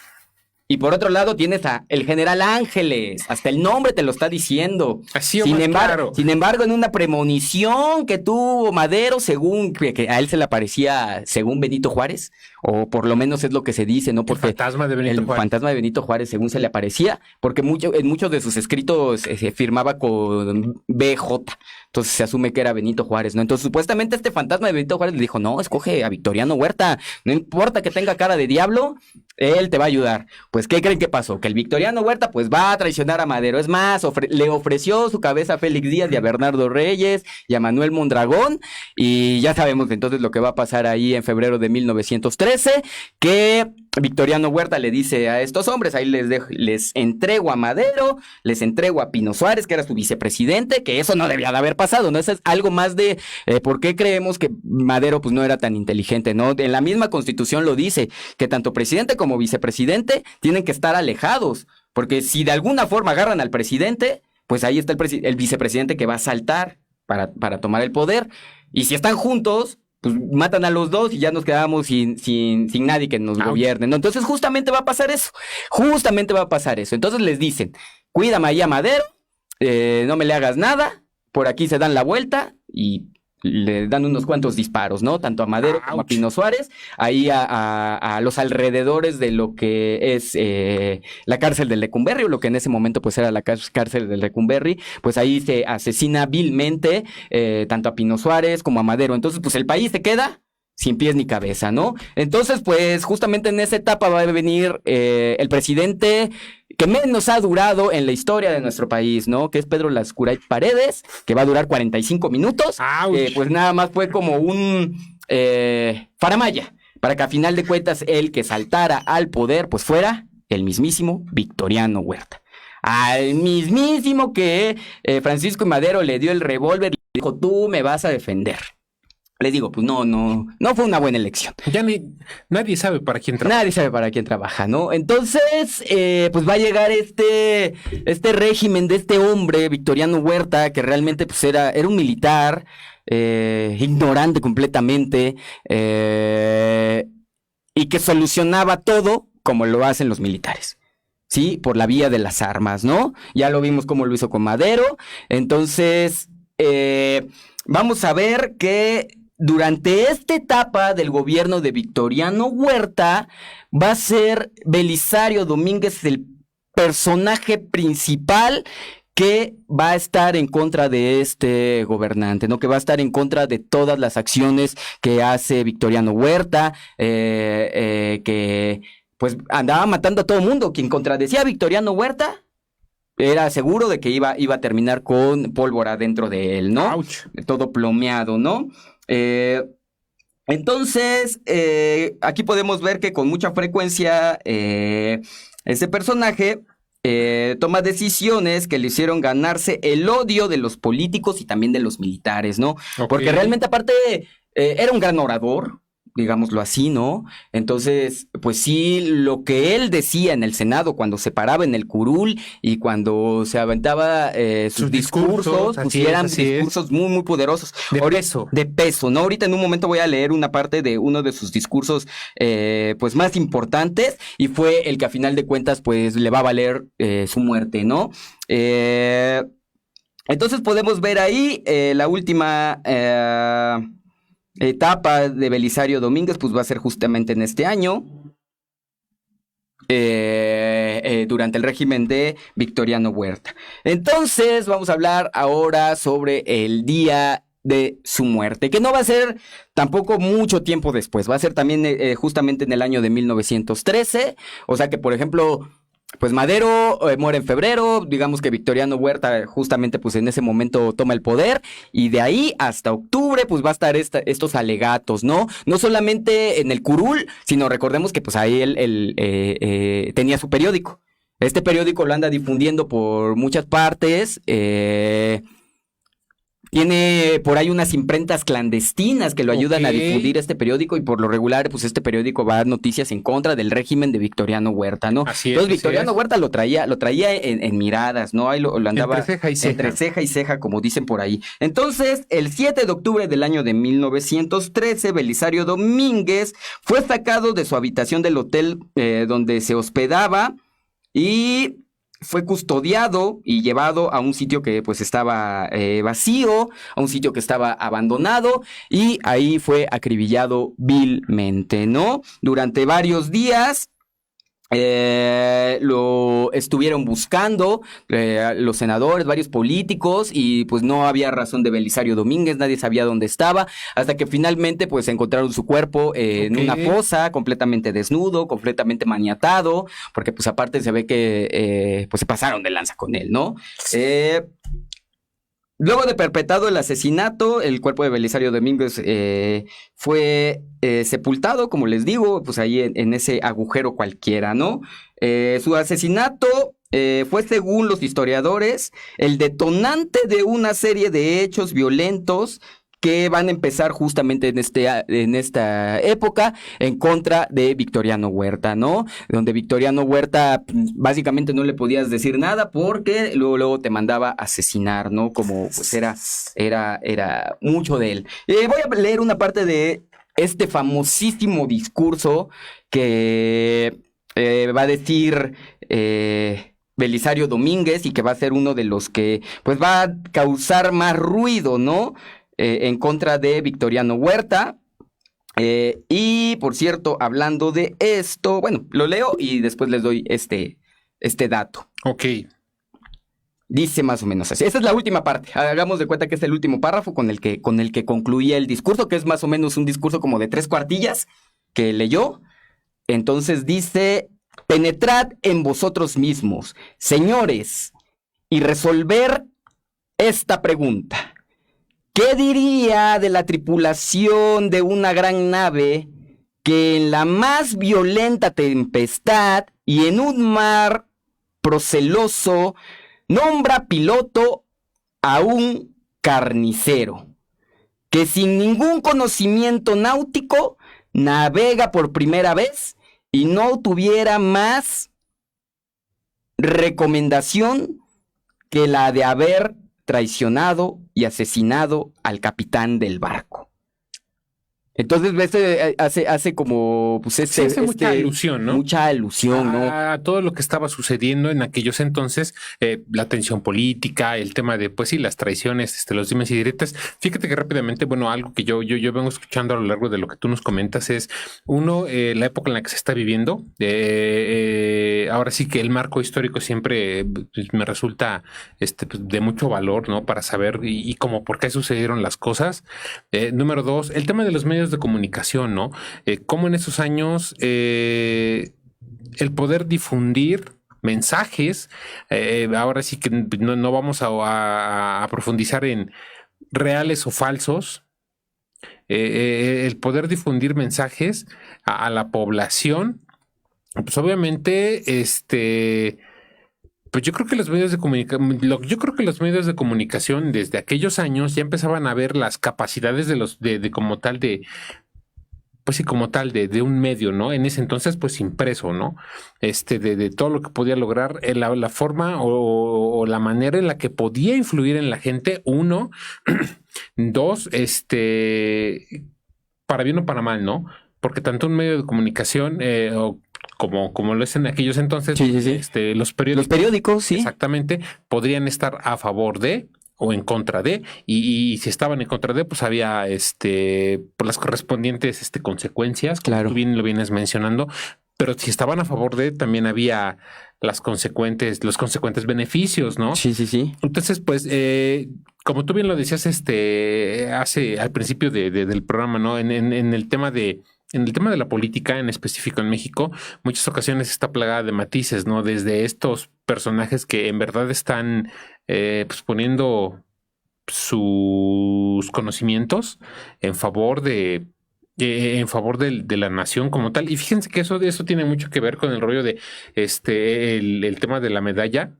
Y por otro lado tienes a el general Ángeles, hasta el nombre te lo está diciendo. Así sin embargo, en una premonición que tuvo Madero, según que a él se le aparecía, según Benito Juárez, o por lo menos es lo que se dice, ¿no? Porque el fantasma de Benito Juárez. Fantasma de Benito Juárez, según se le aparecía, porque en muchos de sus escritos se firmaba con BJ. Entonces se asume que era Benito Juárez, ¿no? Entonces supuestamente este fantasma de Benito Juárez le dijo, no, escoge a Victoriano Huerta, no importa que tenga cara de diablo, él te va a ayudar. Pues, ¿qué creen que pasó? Que el Victoriano Huerta, pues, va a traicionar a Madero. Es más, le ofreció su cabeza a Félix Díaz y a Bernardo Reyes y a Manuel Mondragón, y ya sabemos entonces lo que va a pasar ahí en febrero de 1913, que Victoriano Huerta le dice a estos hombres, ahí les entrego a Madero, les entrego a Pino Suárez, que era su vicepresidente, que eso no debía de haber pasado, ¿no? Eso es algo más de por qué creemos que Madero pues no era tan inteligente, ¿no? En la misma Constitución lo dice, que tanto presidente como vicepresidente tienen que estar alejados, porque si de alguna forma agarran al presidente, pues ahí está el vicepresidente que va a saltar para tomar el poder, y si están juntos, pues matan a los dos y ya nos quedamos sin nadie que nos gobierne, ¿no? Entonces justamente va a pasar eso, entonces les dicen, cuídame ahí a Madero, no me le hagas nada, por aquí se dan la vuelta y le dan unos cuantos disparos, ¿no? Tanto a Madero como a Pino Suárez, ahí a los alrededores de lo que es la cárcel de Lecumberri, o lo que en ese momento pues era la cárcel de Lecumberri, pues ahí se asesina vilmente tanto a Pino Suárez como a Madero. Entonces pues el país se queda sin pies ni cabeza, ¿no? Entonces pues justamente en esa etapa va a venir el presidente que menos ha durado en la historia de nuestro país, ¿no? Que es Pedro Lascurain Paredes, que va a durar 45 minutos. Pues nada más fue como un faramalla, para que a final de cuentas el que saltara al poder, pues fuera el mismísimo Victoriano Huerta. Al mismísimo que Francisco I. Madero le dio el revólver y le dijo, tú me vas a defender. Les digo, pues no fue una buena elección. Ya nadie sabe para quién trabaja. Nadie sabe para quién trabaja, ¿no? Entonces, pues va a llegar este régimen de este hombre, Victoriano Huerta, que realmente pues era un militar, ignorante completamente, y que solucionaba todo como lo hacen los militares. Sí, por la vía de las armas, ¿no? Ya lo vimos cómo lo hizo con Madero. Entonces, vamos a ver que durante esta etapa del gobierno de Victoriano Huerta va a ser Belisario Domínguez el personaje principal que va a estar en contra de este gobernante, ¿no? Que va a estar en contra de todas las acciones que hace Victoriano Huerta, que pues andaba matando a todo mundo. Quien contradecía a Victoriano Huerta era seguro de que iba a terminar con pólvora dentro de él, ¿no? Todo plomeado, ¿no? Entonces, aquí podemos ver que con mucha frecuencia ese personaje toma decisiones que le hicieron ganarse el odio de los políticos y también de los militares, ¿no? Porque realmente aparte era un gran orador, digámoslo así, ¿no? Entonces, pues sí, lo que él decía en el Senado cuando se paraba en el curul y cuando se aventaba sus discursos, pues sí eran discursos muy, muy poderosos. De peso. De peso, ¿no? Ahorita en un momento voy a leer una parte de uno de sus discursos, pues más importantes, y fue el que a final de cuentas, pues le va a valer su muerte, ¿no? Entonces podemos ver ahí la última etapa de Belisario Domínguez, pues va a ser justamente en este año, durante el régimen de Victoriano Huerta. Entonces vamos a hablar ahora sobre el día de su muerte, que no va a ser tampoco mucho tiempo después, va a ser también justamente en el año de 1913, o sea que, por ejemplo, pues Madero muere en febrero, digamos que Victoriano Huerta justamente pues en ese momento toma el poder, y de ahí hasta octubre pues va a estar estos alegatos, ¿no? No solamente en el curul, sino recordemos que pues ahí él tenía su periódico. Este periódico lo anda difundiendo por muchas partes, tiene por ahí unas imprentas clandestinas que lo ayudan a difundir este periódico, y por lo regular, pues este periódico va a dar noticias en contra del régimen de Victoriano Huerta, ¿no? Entonces Victoriano Huerta lo traía en miradas, ¿no? Ahí lo andaba entre ceja y ceja, como dicen por ahí. Entonces, el 7 de octubre del año de 1913, Belisario Domínguez fue sacado de su habitación del hotel donde se hospedaba y fue custodiado y llevado a un sitio que pues estaba vacío, a un sitio que estaba abandonado, y ahí fue acribillado vilmente, ¿no? Durante varios días lo estuvieron buscando los senadores, varios políticos, y pues no había razón de Belisario Domínguez, nadie sabía dónde estaba, hasta que finalmente pues encontraron su cuerpo en una fosa, completamente desnudo, completamente maniatado, porque pues aparte se ve que pues se pasaron de lanza con él, ¿no? Luego de perpetrado el asesinato, el cuerpo de Belisario Domínguez fue sepultado, como les digo, pues ahí en ese agujero cualquiera, ¿no? Su asesinato fue, según los historiadores, el detonante de una serie de hechos violentos que van a empezar justamente en esta época en contra de Victoriano Huerta, ¿no? Donde Victoriano Huerta básicamente no le podías decir nada porque luego te mandaba a asesinar, ¿no? Como pues era mucho de él. Voy a leer una parte de este famosísimo discurso que va a decir Belisario Domínguez, y que va a ser uno de los que pues va a causar más ruido, ¿no? En contra de Victoriano Huerta. Y por cierto, hablando de esto, bueno, lo leo y después les doy este dato. Ok. Dice más o menos así. Esta es la última parte. Hagamos de cuenta que es el último párrafo con el que concluía el discurso, que es más o menos un discurso como de 3 cuartillas que leyó. Entonces dice: penetrad en vosotros mismos, señores, y resolver esta pregunta. ¿Qué diría de la tripulación de una gran nave que en la más violenta tempestad y en un mar proceloso nombra piloto a un carnicero, que sin ningún conocimiento náutico navega por primera vez y no tuviera más recomendación que la de haber traicionado y asesinado al capitán del barco? Entonces hace como pues hace mucha alusión, ¿no? Mucha alusión, ¿no? A todo lo que estaba sucediendo en aquellos entonces, la tensión política, el tema de, pues sí, las traiciones, los dimes y diretes. Fíjate que rápidamente, bueno, algo que yo vengo escuchando a lo largo de lo que tú nos comentas es, uno, la época en la que se está viviendo. Ahora sí que el marco histórico siempre me resulta pues, de mucho valor, ¿no? Para saber y como por qué sucedieron las cosas. Número 2, el tema de los medios de comunicación, ¿no? Cómo en esos años el poder difundir mensajes, ahora sí que no vamos a profundizar en reales o falsos, el poder difundir mensajes a la población, pues obviamente, pues yo creo que los medios de comunicación desde aquellos años ya empezaban a ver las capacidades de como tal de pues sí, como tal, de un medio, ¿no? En ese entonces, pues impreso, ¿no? De todo lo que podía lograr, la forma o la manera en la que podía influir en la gente, uno, dos, para bien o para mal, ¿no? Porque tanto un medio de comunicación o como lo es en aquellos entonces, Sí, sí, sí. los Los periódicos, periódicos, sí. exactamente, podrían estar a favor de o en contra de, y si estaban en contra de, pues había por las correspondientes consecuencias, como Claro. tú bien lo vienes mencionando, pero si estaban a favor de, también había los consecuentes beneficios, ¿no? Sí, sí, sí. Entonces, pues, como tú bien lo decías, hace al principio del programa, ¿no? En el tema de la política, en específico en México, muchas ocasiones está plagada de matices, ¿no? Desde estos personajes que en verdad están pues poniendo sus conocimientos en favor de la nación como tal. Y fíjense que eso tiene mucho que ver con el rollo de el tema de la medalla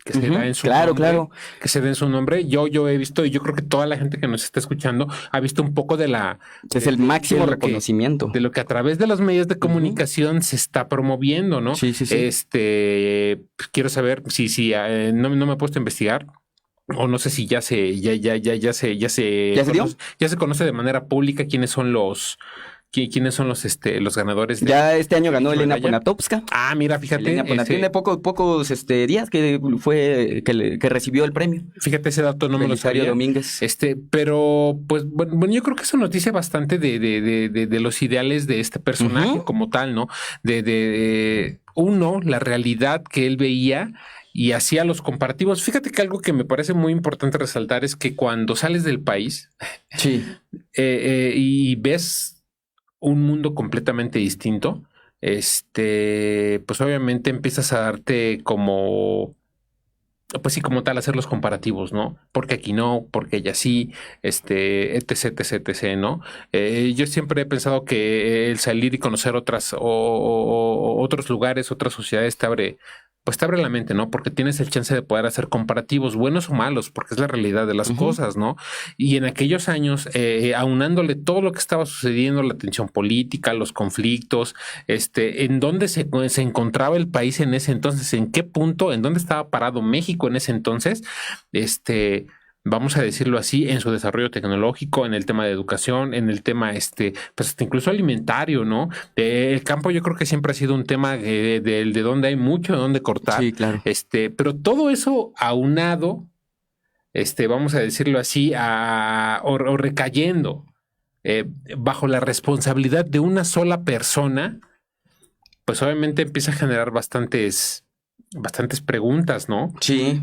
que se da en su Claro, nombre, claro. que se da en su nombre. Yo he visto, y yo creo que toda la gente que nos está escuchando ha visto un poco Es el máximo de lo que reconocimiento. de lo que a través de los medios de comunicación se está promoviendo, ¿no? Sí, sí, sí. Quiero saber si no me he puesto a investigar. O no sé si ya ¿Ya se dio? ya se conoce de manera pública quiénes son los ganadores Ya este año de ganó dicha Elena medalla. Poniatowska. Ah, mira, fíjate, Elena Poniatowska tiene pocos días que recibió el premio. fíjate, ese dato no me lo Belisario sabía. Domínguez. Pero pues bueno, yo creo que eso nos dice bastante de los ideales de este personaje como tal, ¿no? Uno, la realidad que él veía y hacía los comparativos. Fíjate que algo que me parece muy importante resaltar es que cuando sales del país Sí. y ves un mundo completamente distinto, pues obviamente empiezas a darte como, pues sí, como tal, hacer los comparativos, ¿no? Porque aquí no, porque ella sí, etc, etc, etc, ¿no? Yo siempre he pensado que el salir y conocer otros lugares, otras sociedades te abre la mente, ¿no? Porque tienes el chance de poder hacer comparativos, buenos o malos, porque es la realidad de las cosas, ¿no? Y en aquellos años, aunándole todo lo que estaba sucediendo, la tensión política, los conflictos, en dónde se encontraba el país en ese entonces, en qué punto, en dónde estaba parado México en ese entonces, vamos a decirlo así, en su desarrollo tecnológico, en el tema de educación, en el tema, pues hasta incluso alimentario, ¿no? El campo yo creo que siempre ha sido un tema de donde hay mucho de donde cortar. Sí, claro. Pero todo eso aunado, vamos a decirlo así, o recayendo bajo la responsabilidad de una sola persona, pues obviamente empieza a generar bastantes preguntas, ¿no? Sí.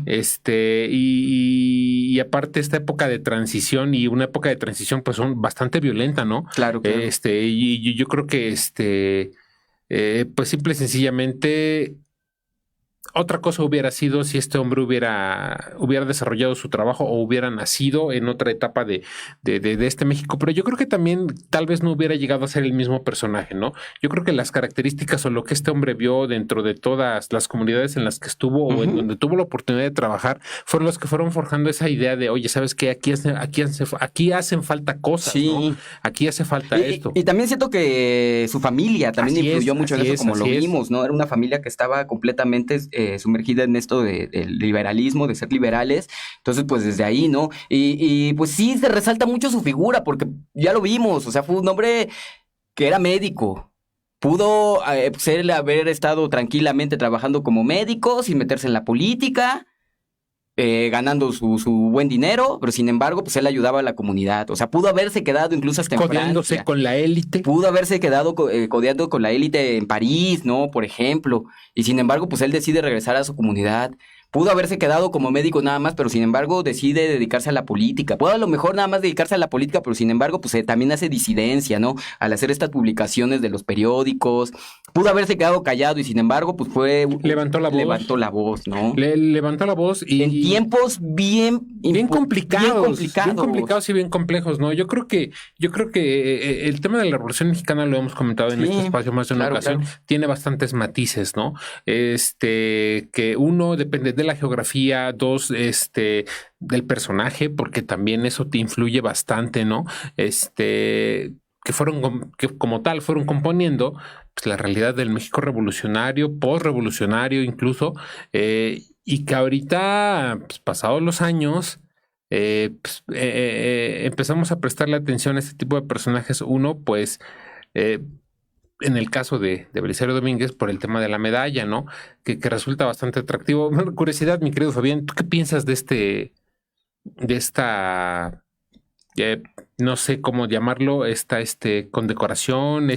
Y aparte esta época de transición y una época de transición pues son bastante violenta, ¿no? Claro, claro. Y yo creo que pues simple y sencillamente otra cosa hubiera sido si este hombre hubiera desarrollado su trabajo o hubiera nacido en otra etapa de este México, pero yo creo que también tal vez no hubiera llegado a ser el mismo personaje, ¿no? Yo creo que las características o lo que este hombre vio dentro de todas las comunidades en las que estuvo o en donde tuvo la oportunidad de trabajar fueron los que fueron forjando esa idea de, oye, ¿sabes qué? Aquí hacen falta cosas, Sí. ¿no? Aquí hace falta esto. Y también siento que su familia también Así influyó es, mucho en así eso, es, como lo así es. vimos, ¿no? Era una familia que estaba completamente sumergida en esto del liberalismo, de ser liberales. Entonces, pues desde ahí, ¿no? Y pues sí, se resalta mucho su figura, porque ya lo vimos, o sea, fue un hombre que era médico. Pudo pues, él haber estado tranquilamente trabajando como médico, sin meterse en la política, ganando su buen dinero, pero sin embargo, pues él ayudaba a la comunidad. O sea, pudo haberse quedado incluso hasta en Codeándose Francia. con la élite. Pudo haberse quedado codeando con la élite en París, ¿no? Por ejemplo. Y sin embargo, pues él decide regresar a su comunidad. Pudo haberse quedado como médico nada más, pero sin embargo decide dedicarse a la política. Pudo a lo mejor nada más dedicarse a la política, pero sin embargo, pues también hace disidencia, ¿no? Al hacer estas publicaciones de los periódicos. Pudo haberse quedado callado y sin embargo, pues Levantó la voz. Levantó la voz, ¿no? Levantó la voz y... En tiempos bien complicados y bien complejos, ¿no? Yo creo que el tema de la Revolución Mexicana lo hemos comentado en este espacio más de una ocasión, tiene bastantes matices, ¿no? Que uno depende de la geografía, dos, del personaje, porque también eso te influye bastante, ¿no? que como tal fueron componiendo pues, la realidad del México revolucionario, postrevolucionario incluso, y que ahorita, pues, pasados los años, empezamos a prestarle atención a este tipo de personajes. Uno, pues, en el caso de Belisario Domínguez, por el tema de la medalla, ¿no? Que resulta bastante atractivo. Curiosidad, mi querido Fabián, ¿tú qué piensas de esta, no sé cómo llamarlo, esta condecoración,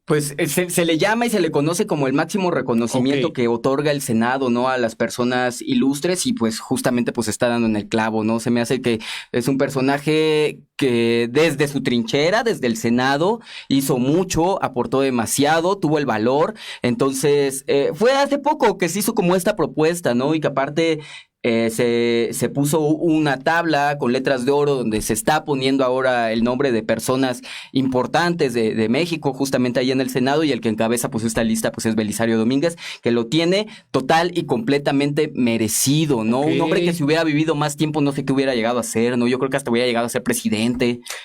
Pues se le llama y se le conoce como el máximo reconocimiento Ok. que otorga el Senado, ¿no? A las personas ilustres y pues justamente pues está dando en el clavo, ¿no? Se me hace que es un personaje que desde su trinchera, desde el Senado, hizo mucho, aportó demasiado, tuvo el valor. Entonces, fue hace poco que se hizo como esta propuesta, ¿no? Y que aparte se puso una tabla con letras de oro donde se está poniendo ahora el nombre de personas importantes de México, justamente ahí en el Senado, y el que encabeza pues esta lista pues es Belisario Domínguez, que lo tiene total y completamente merecido, ¿no? Ok. Un hombre que si hubiera vivido más tiempo no sé qué hubiera llegado a ser, ¿no? Yo creo que hasta hubiera llegado a ser presidente,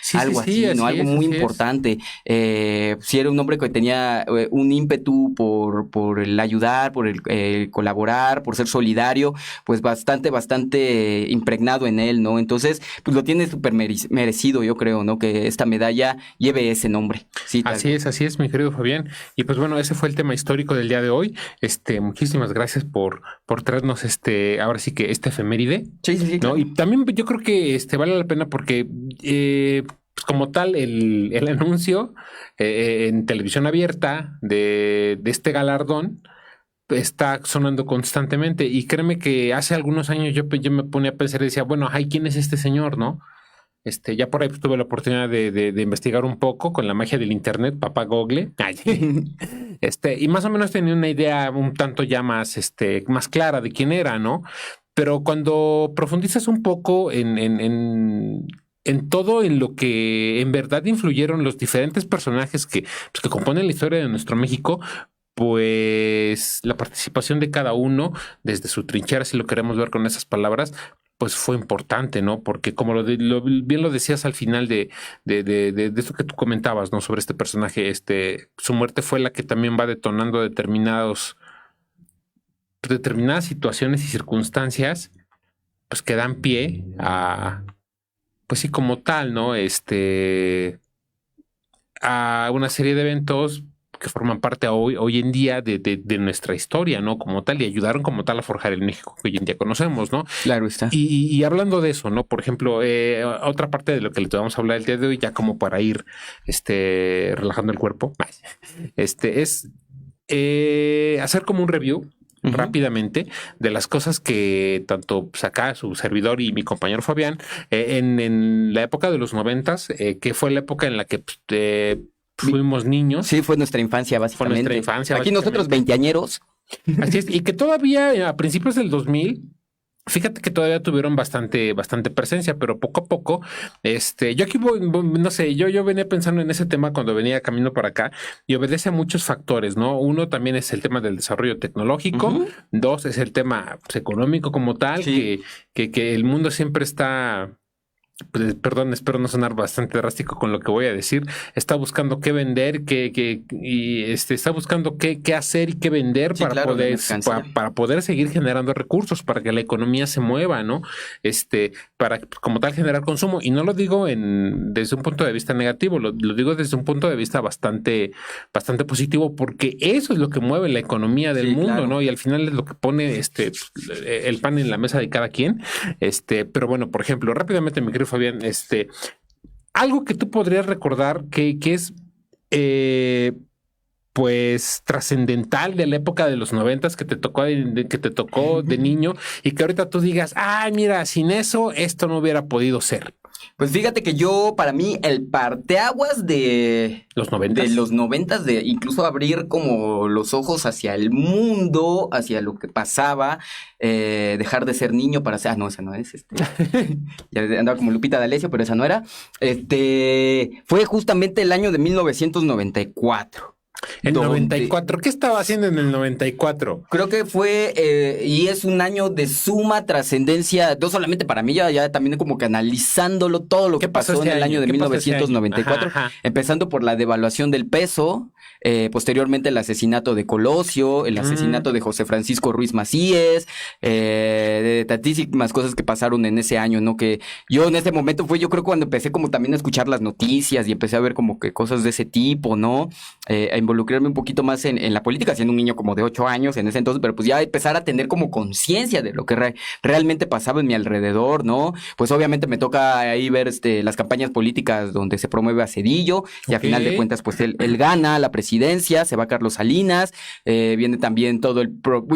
Sí, algo sí, así, ¿no? Algo muy así es. importante. Sí era un hombre que tenía un ímpetu por el ayudar, por el colaborar, por ser solidario, pues bastante impregnado en él, ¿no? Entonces, pues lo tiene súper merecido, yo creo, ¿no? Que esta medalla lleve ese nombre. Sí, tal cual. Así es, mi querido Fabián. Y pues bueno, ese fue el tema histórico del día de hoy. Muchísimas gracias por traernos ahora sí que este efeméride, Sí, sí, sí, ¿no? claro. Y también yo creo que vale la pena porque pues como tal, el anuncio en televisión abierta de este galardón está sonando constantemente. Y créeme que hace algunos años yo me ponía a pensar y decía, bueno, ay, ¿quién es este señor, no? Ya por ahí pues, tuve la oportunidad de investigar un poco con la magia del internet, papá Google. Ay, y más o menos tenía una idea un tanto ya más clara de quién era, ¿no? Pero cuando profundizas un poco en todo en lo que en verdad influyeron los diferentes personajes que componen la historia de nuestro México, pues la participación de cada uno desde su trinchera, si lo queremos ver con esas palabras, pues fue importante, ¿no? Porque como bien lo decías al final de esto que tú comentabas, ¿no? Sobre este personaje, su muerte fue la que también va detonando determinadas situaciones y circunstancias, pues que dan pie pues sí, como tal, ¿no? A una serie de eventos que forman parte hoy en día de nuestra historia, ¿no? Como tal, y ayudaron como tal a forjar el México que hoy en día conocemos, ¿no? Claro está. Y hablando de eso, ¿no? Por ejemplo, otra parte de lo que les vamos a hablar el día de hoy, ya como para ir relajando el cuerpo, es hacer como un review rápidamente de las cosas que tanto pues, acá su servidor y mi compañero Fabián en la época de los 90s, que fue la época en la que pues, fuimos niños. Sí, fue nuestra infancia, Fue básicamente. nuestra infancia. Aquí nosotros veinteañeros. Así es, y que todavía a principios del 2000, fíjate que todavía tuvieron bastante presencia, pero poco a poco, yo aquí no sé, yo venía pensando en ese tema cuando venía camino para acá y obedece a muchos factores, ¿no? Uno también es el tema del desarrollo tecnológico. Dos es el tema pues, económico como tal, Sí. que el mundo siempre está. Perdón, espero no sonar bastante drástico con lo que voy a decir. Está buscando qué vender, está buscando qué hacer y qué vender Sí, claro, la mercancía. para poder seguir generando recursos, para que la economía se mueva, ¿no? Para como tal generar consumo. Y no lo digo desde un punto de vista negativo, lo digo desde un punto de vista bastante positivo, porque eso es lo que mueve la economía del Sí, mundo, claro. ¿no? Y al final es lo que pone el pan en la mesa de cada quien. Pero bueno, por ejemplo, rápidamente, mi querido Fabián, algo que tú podrías recordar que es pues trascendental de la época de los 90s que te tocó de niño y que ahorita tú digas, ay, mira, sin eso esto no hubiera podido ser. Pues fíjate que para mí, el parteaguas de Los 90s. de los 90s, de incluso abrir como los ojos hacia el mundo, hacia lo que pasaba, dejar de ser niño para ser, no, esa no es, ya andaba como Lupita D'Alessio, pero esa no era, fue justamente el año de 1994. El donde 94. ¿Qué estaba haciendo en el 94? creo que fue, y es un año de suma trascendencia, no solamente para mí, ya también como que analizándolo todo lo ¿Qué que pasó pasó en ese el año año? de ¿Qué pasó ese año? 1994, Ajá, ajá. empezando por la devaluación del peso, posteriormente el asesinato de Colosio, el asesinato de José Francisco Ruiz Macíes, de tantísimas cosas que pasaron en ese año, ¿no? Que yo en ese momento fue, yo creo, cuando empecé como también a escuchar las noticias y empecé a ver como que cosas de ese tipo, ¿no? A involucrarme un poquito más en la política, siendo un niño como de 8 años en ese entonces, pero pues ya empezar a tener como conciencia de lo que realmente pasaba en mi alrededor, ¿no? Pues obviamente me toca ahí ver las campañas políticas donde se promueve a Cedillo y a Ok. final de cuentas pues él gana la presidencia, se va Carlos Salinas, viene también todo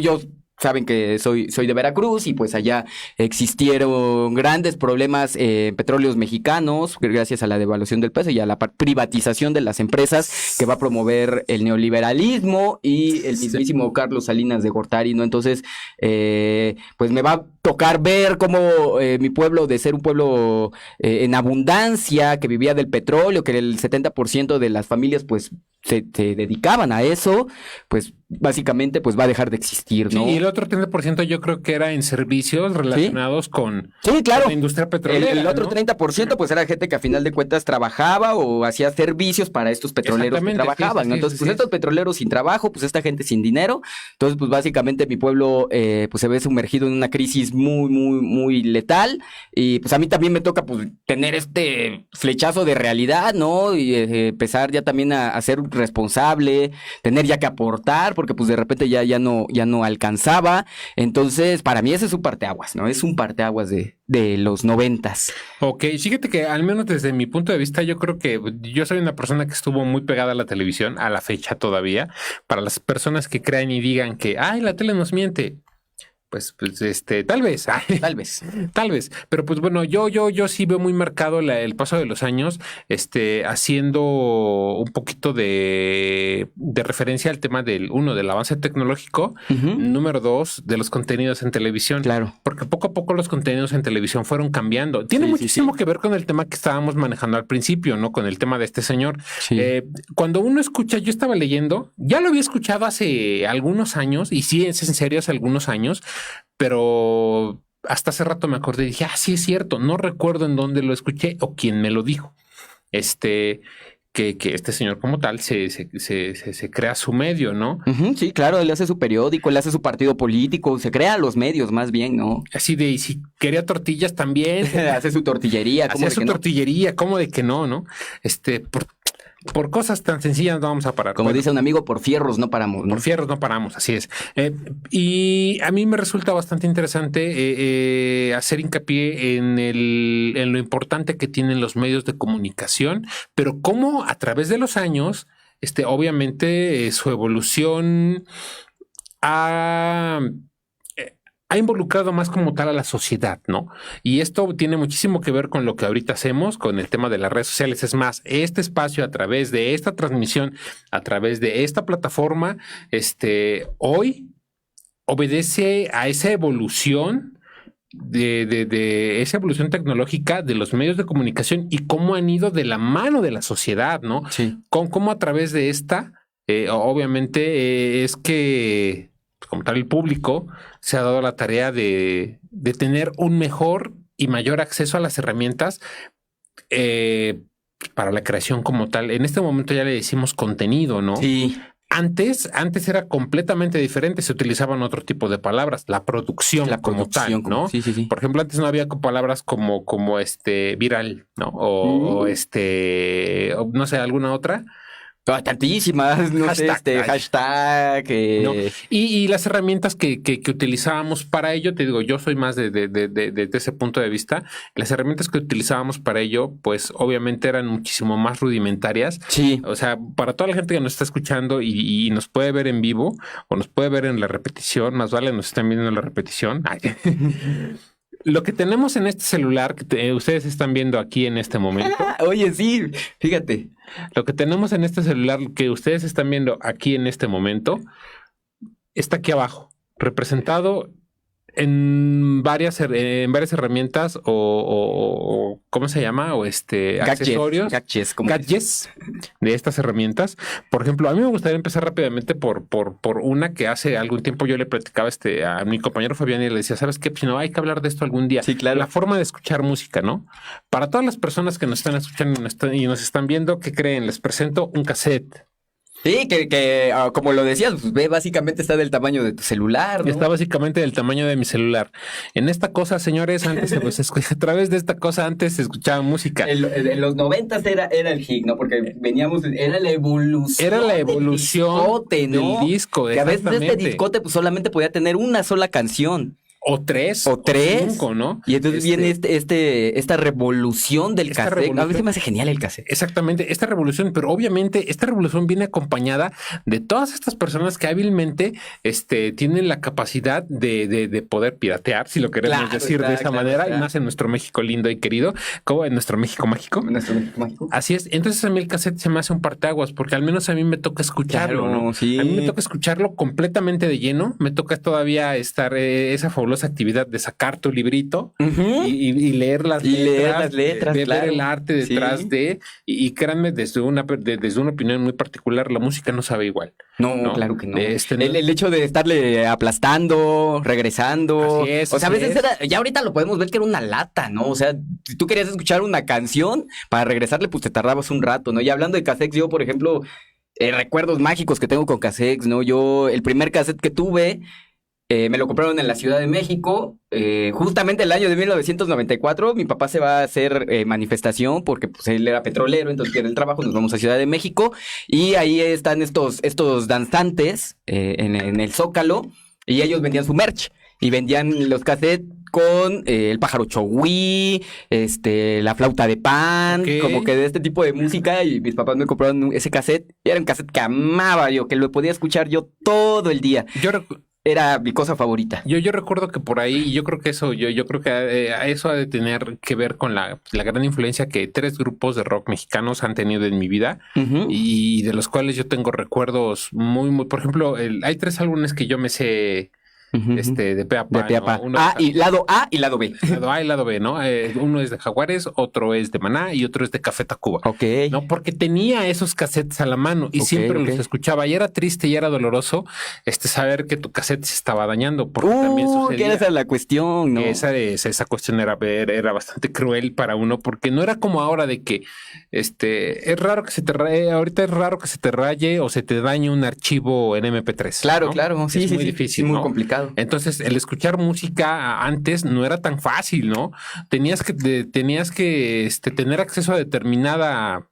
yo saben que soy de Veracruz y pues allá existieron grandes problemas en petróleos mexicanos gracias a la devaluación del peso y a la privatización de las empresas que va a promover el neoliberalismo y el mismísimo Carlos Salinas de Gortari, ¿no? Entonces, pues me va a tocar ver cómo mi pueblo, de ser un pueblo en abundancia, que vivía del petróleo, que el 70% de las familias pues se dedicaban a eso, pues básicamente pues va a dejar de existir, ¿no? Sí, y el otro 30% yo creo que era en servicios relacionados con Sí, claro. la industria petrolera. El otro ¿no? 30% pues era gente que a final de cuentas trabajaba o hacía servicios para estos petroleros que Exactamente, trabajaban, sí, ¿no? sí, Entonces, sí, pues sí. estos petroleros sin trabajo, pues esta gente sin dinero. Entonces, pues básicamente mi pueblo pues se ve sumergido en una crisis muy letal. Y pues a mí también me toca pues tener este flechazo de realidad, ¿no? Y empezar ya también a ser responsable, tener ya que aportar, porque pues de repente ya no alcanzaba. Entonces, para mí ese es un parteaguas, ¿no? Es un parteaguas de los 90s. Ok, fíjate que al menos desde mi punto de vista, yo creo que yo soy una persona que estuvo muy pegada a la televisión, a la fecha todavía. Para las personas que crean y digan que, ay, la tele nos miente. Pues, tal vez, Tal vez. tal vez, pero pues bueno, yo sí veo muy marcado el paso de los años, haciendo un poquito de referencia al tema del avance tecnológico, Ujú. número 2, de los contenidos en televisión. Claro. Porque poco a poco los contenidos en televisión fueron cambiando. Tiene Sí, sí, muchísimo sí. que ver con el tema que estábamos manejando al principio, ¿no? Con el tema de este señor. Sí. Cuando uno escucha, yo estaba leyendo, ya lo había escuchado hace algunos años, y sí, es en serio, hace algunos años, pero hasta hace rato me acordé y dije, sí es cierto, no recuerdo en dónde lo escuché o quién me lo dijo. Que este señor como tal se crea su medio, ¿no? Ujú, sí, claro, él hace su periódico, él hace su partido político, se crea los medios más bien, ¿no? Así de, y si quería tortillas también, Hace su tortillería, ¿cómo hacía de su que no? tortillería, ¿cómo de que no, no? Por cosas tan sencillas no vamos a parar. Como Bueno, dice un amigo, por fierros no paramos, ¿no? por fierros no paramos, así es. Y a mí me resulta bastante interesante hacer hincapié en lo importante que tienen los medios de comunicación, pero cómo a través de los años, obviamente su evolución ha ha involucrado más como tal a la sociedad, ¿no? Y esto tiene muchísimo que ver con lo que ahorita hacemos, con el tema de las redes sociales. Es más, este espacio a través de esta transmisión, a través de esta plataforma, hoy obedece a esa evolución de esa evolución tecnológica de los medios de comunicación y cómo han ido de la mano de la sociedad, ¿no? Sí. Cómo a través de esta, obviamente, es que como tal el público se ha dado la tarea de tener un mejor y mayor acceso a las herramientas para la creación como tal. En este momento ya le decimos contenido, ¿no? Sí. Antes era completamente diferente, se utilizaban otro tipo de palabras, la producción La como producción, tal, ¿no? sí, sí, sí. Por ejemplo, antes no había palabras como viral, ¿no? O no sé, alguna otra. Tantísimas, no sé, Hashtag. hashtag. ¿No? Y las herramientas que utilizábamos para ello, te digo, yo soy más de ese punto de vista. Las herramientas que utilizábamos para ello, pues obviamente eran muchísimo más rudimentarias. Sí. O sea, para toda la gente que nos está escuchando y nos puede ver en vivo o nos puede ver en la repetición, más vale nos están viendo en la repetición. Lo que tenemos en este celular que ustedes están viendo aquí en este momento. Oye, sí, fíjate. Lo que tenemos en este celular que ustedes están viendo aquí en este momento está aquí abajo, representado En varias herramientas o ¿cómo se llama? O accesorios. Gadgets de estas herramientas. Por ejemplo, a mí me gustaría empezar rápidamente por una que hace algún tiempo yo le platicaba a mi compañero Fabián y le decía, ¿sabes qué? Pues no, hay que hablar de esto algún día. Sí, claro. La forma de escuchar música, ¿no? Para todas las personas que nos están escuchando y nos están viendo, ¿qué creen? Les presento un cassette. Sí, que como lo decías, pues ve, básicamente está del tamaño de tu celular, ¿no? Está básicamente del tamaño de mi celular. En esta cosa, señores, antes a través de esta cosa antes se escuchaba música. En los 90s era el hit, ¿no? Porque era la evolución. Era la evolución del discote, ¿no? Del disco, que a veces este discote pues solamente podía tener una sola canción. O tres. O cinco, ¿no? Y entonces viene esta revolución del cassette. A veces me hace genial el cassette. Exactamente, esta revolución, pero obviamente esta revolución viene acompañada de todas estas personas que hábilmente tienen la capacidad de poder piratear, si lo queremos decir de esa manera, y más en nuestro México lindo y querido, como en nuestro México mágico. Así es. Entonces a mí el cassette se me hace un parteaguas, porque al menos a mí me toca escucharlo, ¿no? Sí. A mí me toca escucharlo completamente de lleno. Me toca todavía estar esa fabulosa actividad de sacar tu librito y leer las letras, ver el arte detrás de, y créanme, desde una opinión muy particular, la música no sabe igual. No, claro que no. El hecho de estarle aplastando, regresando. Así es, o sea, a veces ya ahorita lo podemos ver que era una lata, ¿no? O sea, si tú querías escuchar una canción, para regresarle, pues te tardabas un rato, ¿no? Y hablando de cassettes, yo, por ejemplo, recuerdos mágicos que tengo con cassettes, ¿no? Yo, el primer cassette que tuve, me lo compraron en la Ciudad de México, justamente el año de 1994. Mi papá se va a hacer manifestación porque pues, él era petrolero, entonces pierde el trabajo, nos vamos a Ciudad de México y ahí están estos danzantes en el Zócalo y ellos vendían su merch y vendían los cassettes con el pájaro chogüí, la flauta de pan, como que de este tipo de música, y mis papás me compraron ese cassette y era un cassette que amaba yo, que lo podía escuchar yo todo el día. Era mi cosa favorita. Yo recuerdo que por ahí, y yo creo que eso, yo creo que eso ha de tener que ver con la gran influencia que 3 grupos de rock mexicanos han tenido en mi vida, y de los cuales yo tengo recuerdos muy, por ejemplo, hay 3 álbumes que yo me sé. De pe a pa, ¿no? Lado A y lado B. Lado A y lado B, ¿no? Uno es de Jaguares, otro es de Maná y otro es de Café Tacuba. Ok. No, porque tenía esos cassettes a la mano y siempre los escuchaba. Y era triste y era doloroso saber que tu cassette se estaba dañando. Porque también sucedía. Que esa es la cuestión, ¿no? Esa cuestión era bastante cruel para uno, porque no era como ahora de que es raro que se te raye, ahorita es raro que se te raye o se te dañe un archivo en MP3. Claro, ¿no? claro. Sí, es muy difícil, muy ¿no? complicado. Entonces, el escuchar música antes no era tan fácil, ¿no? Tenías que tener acceso a determinada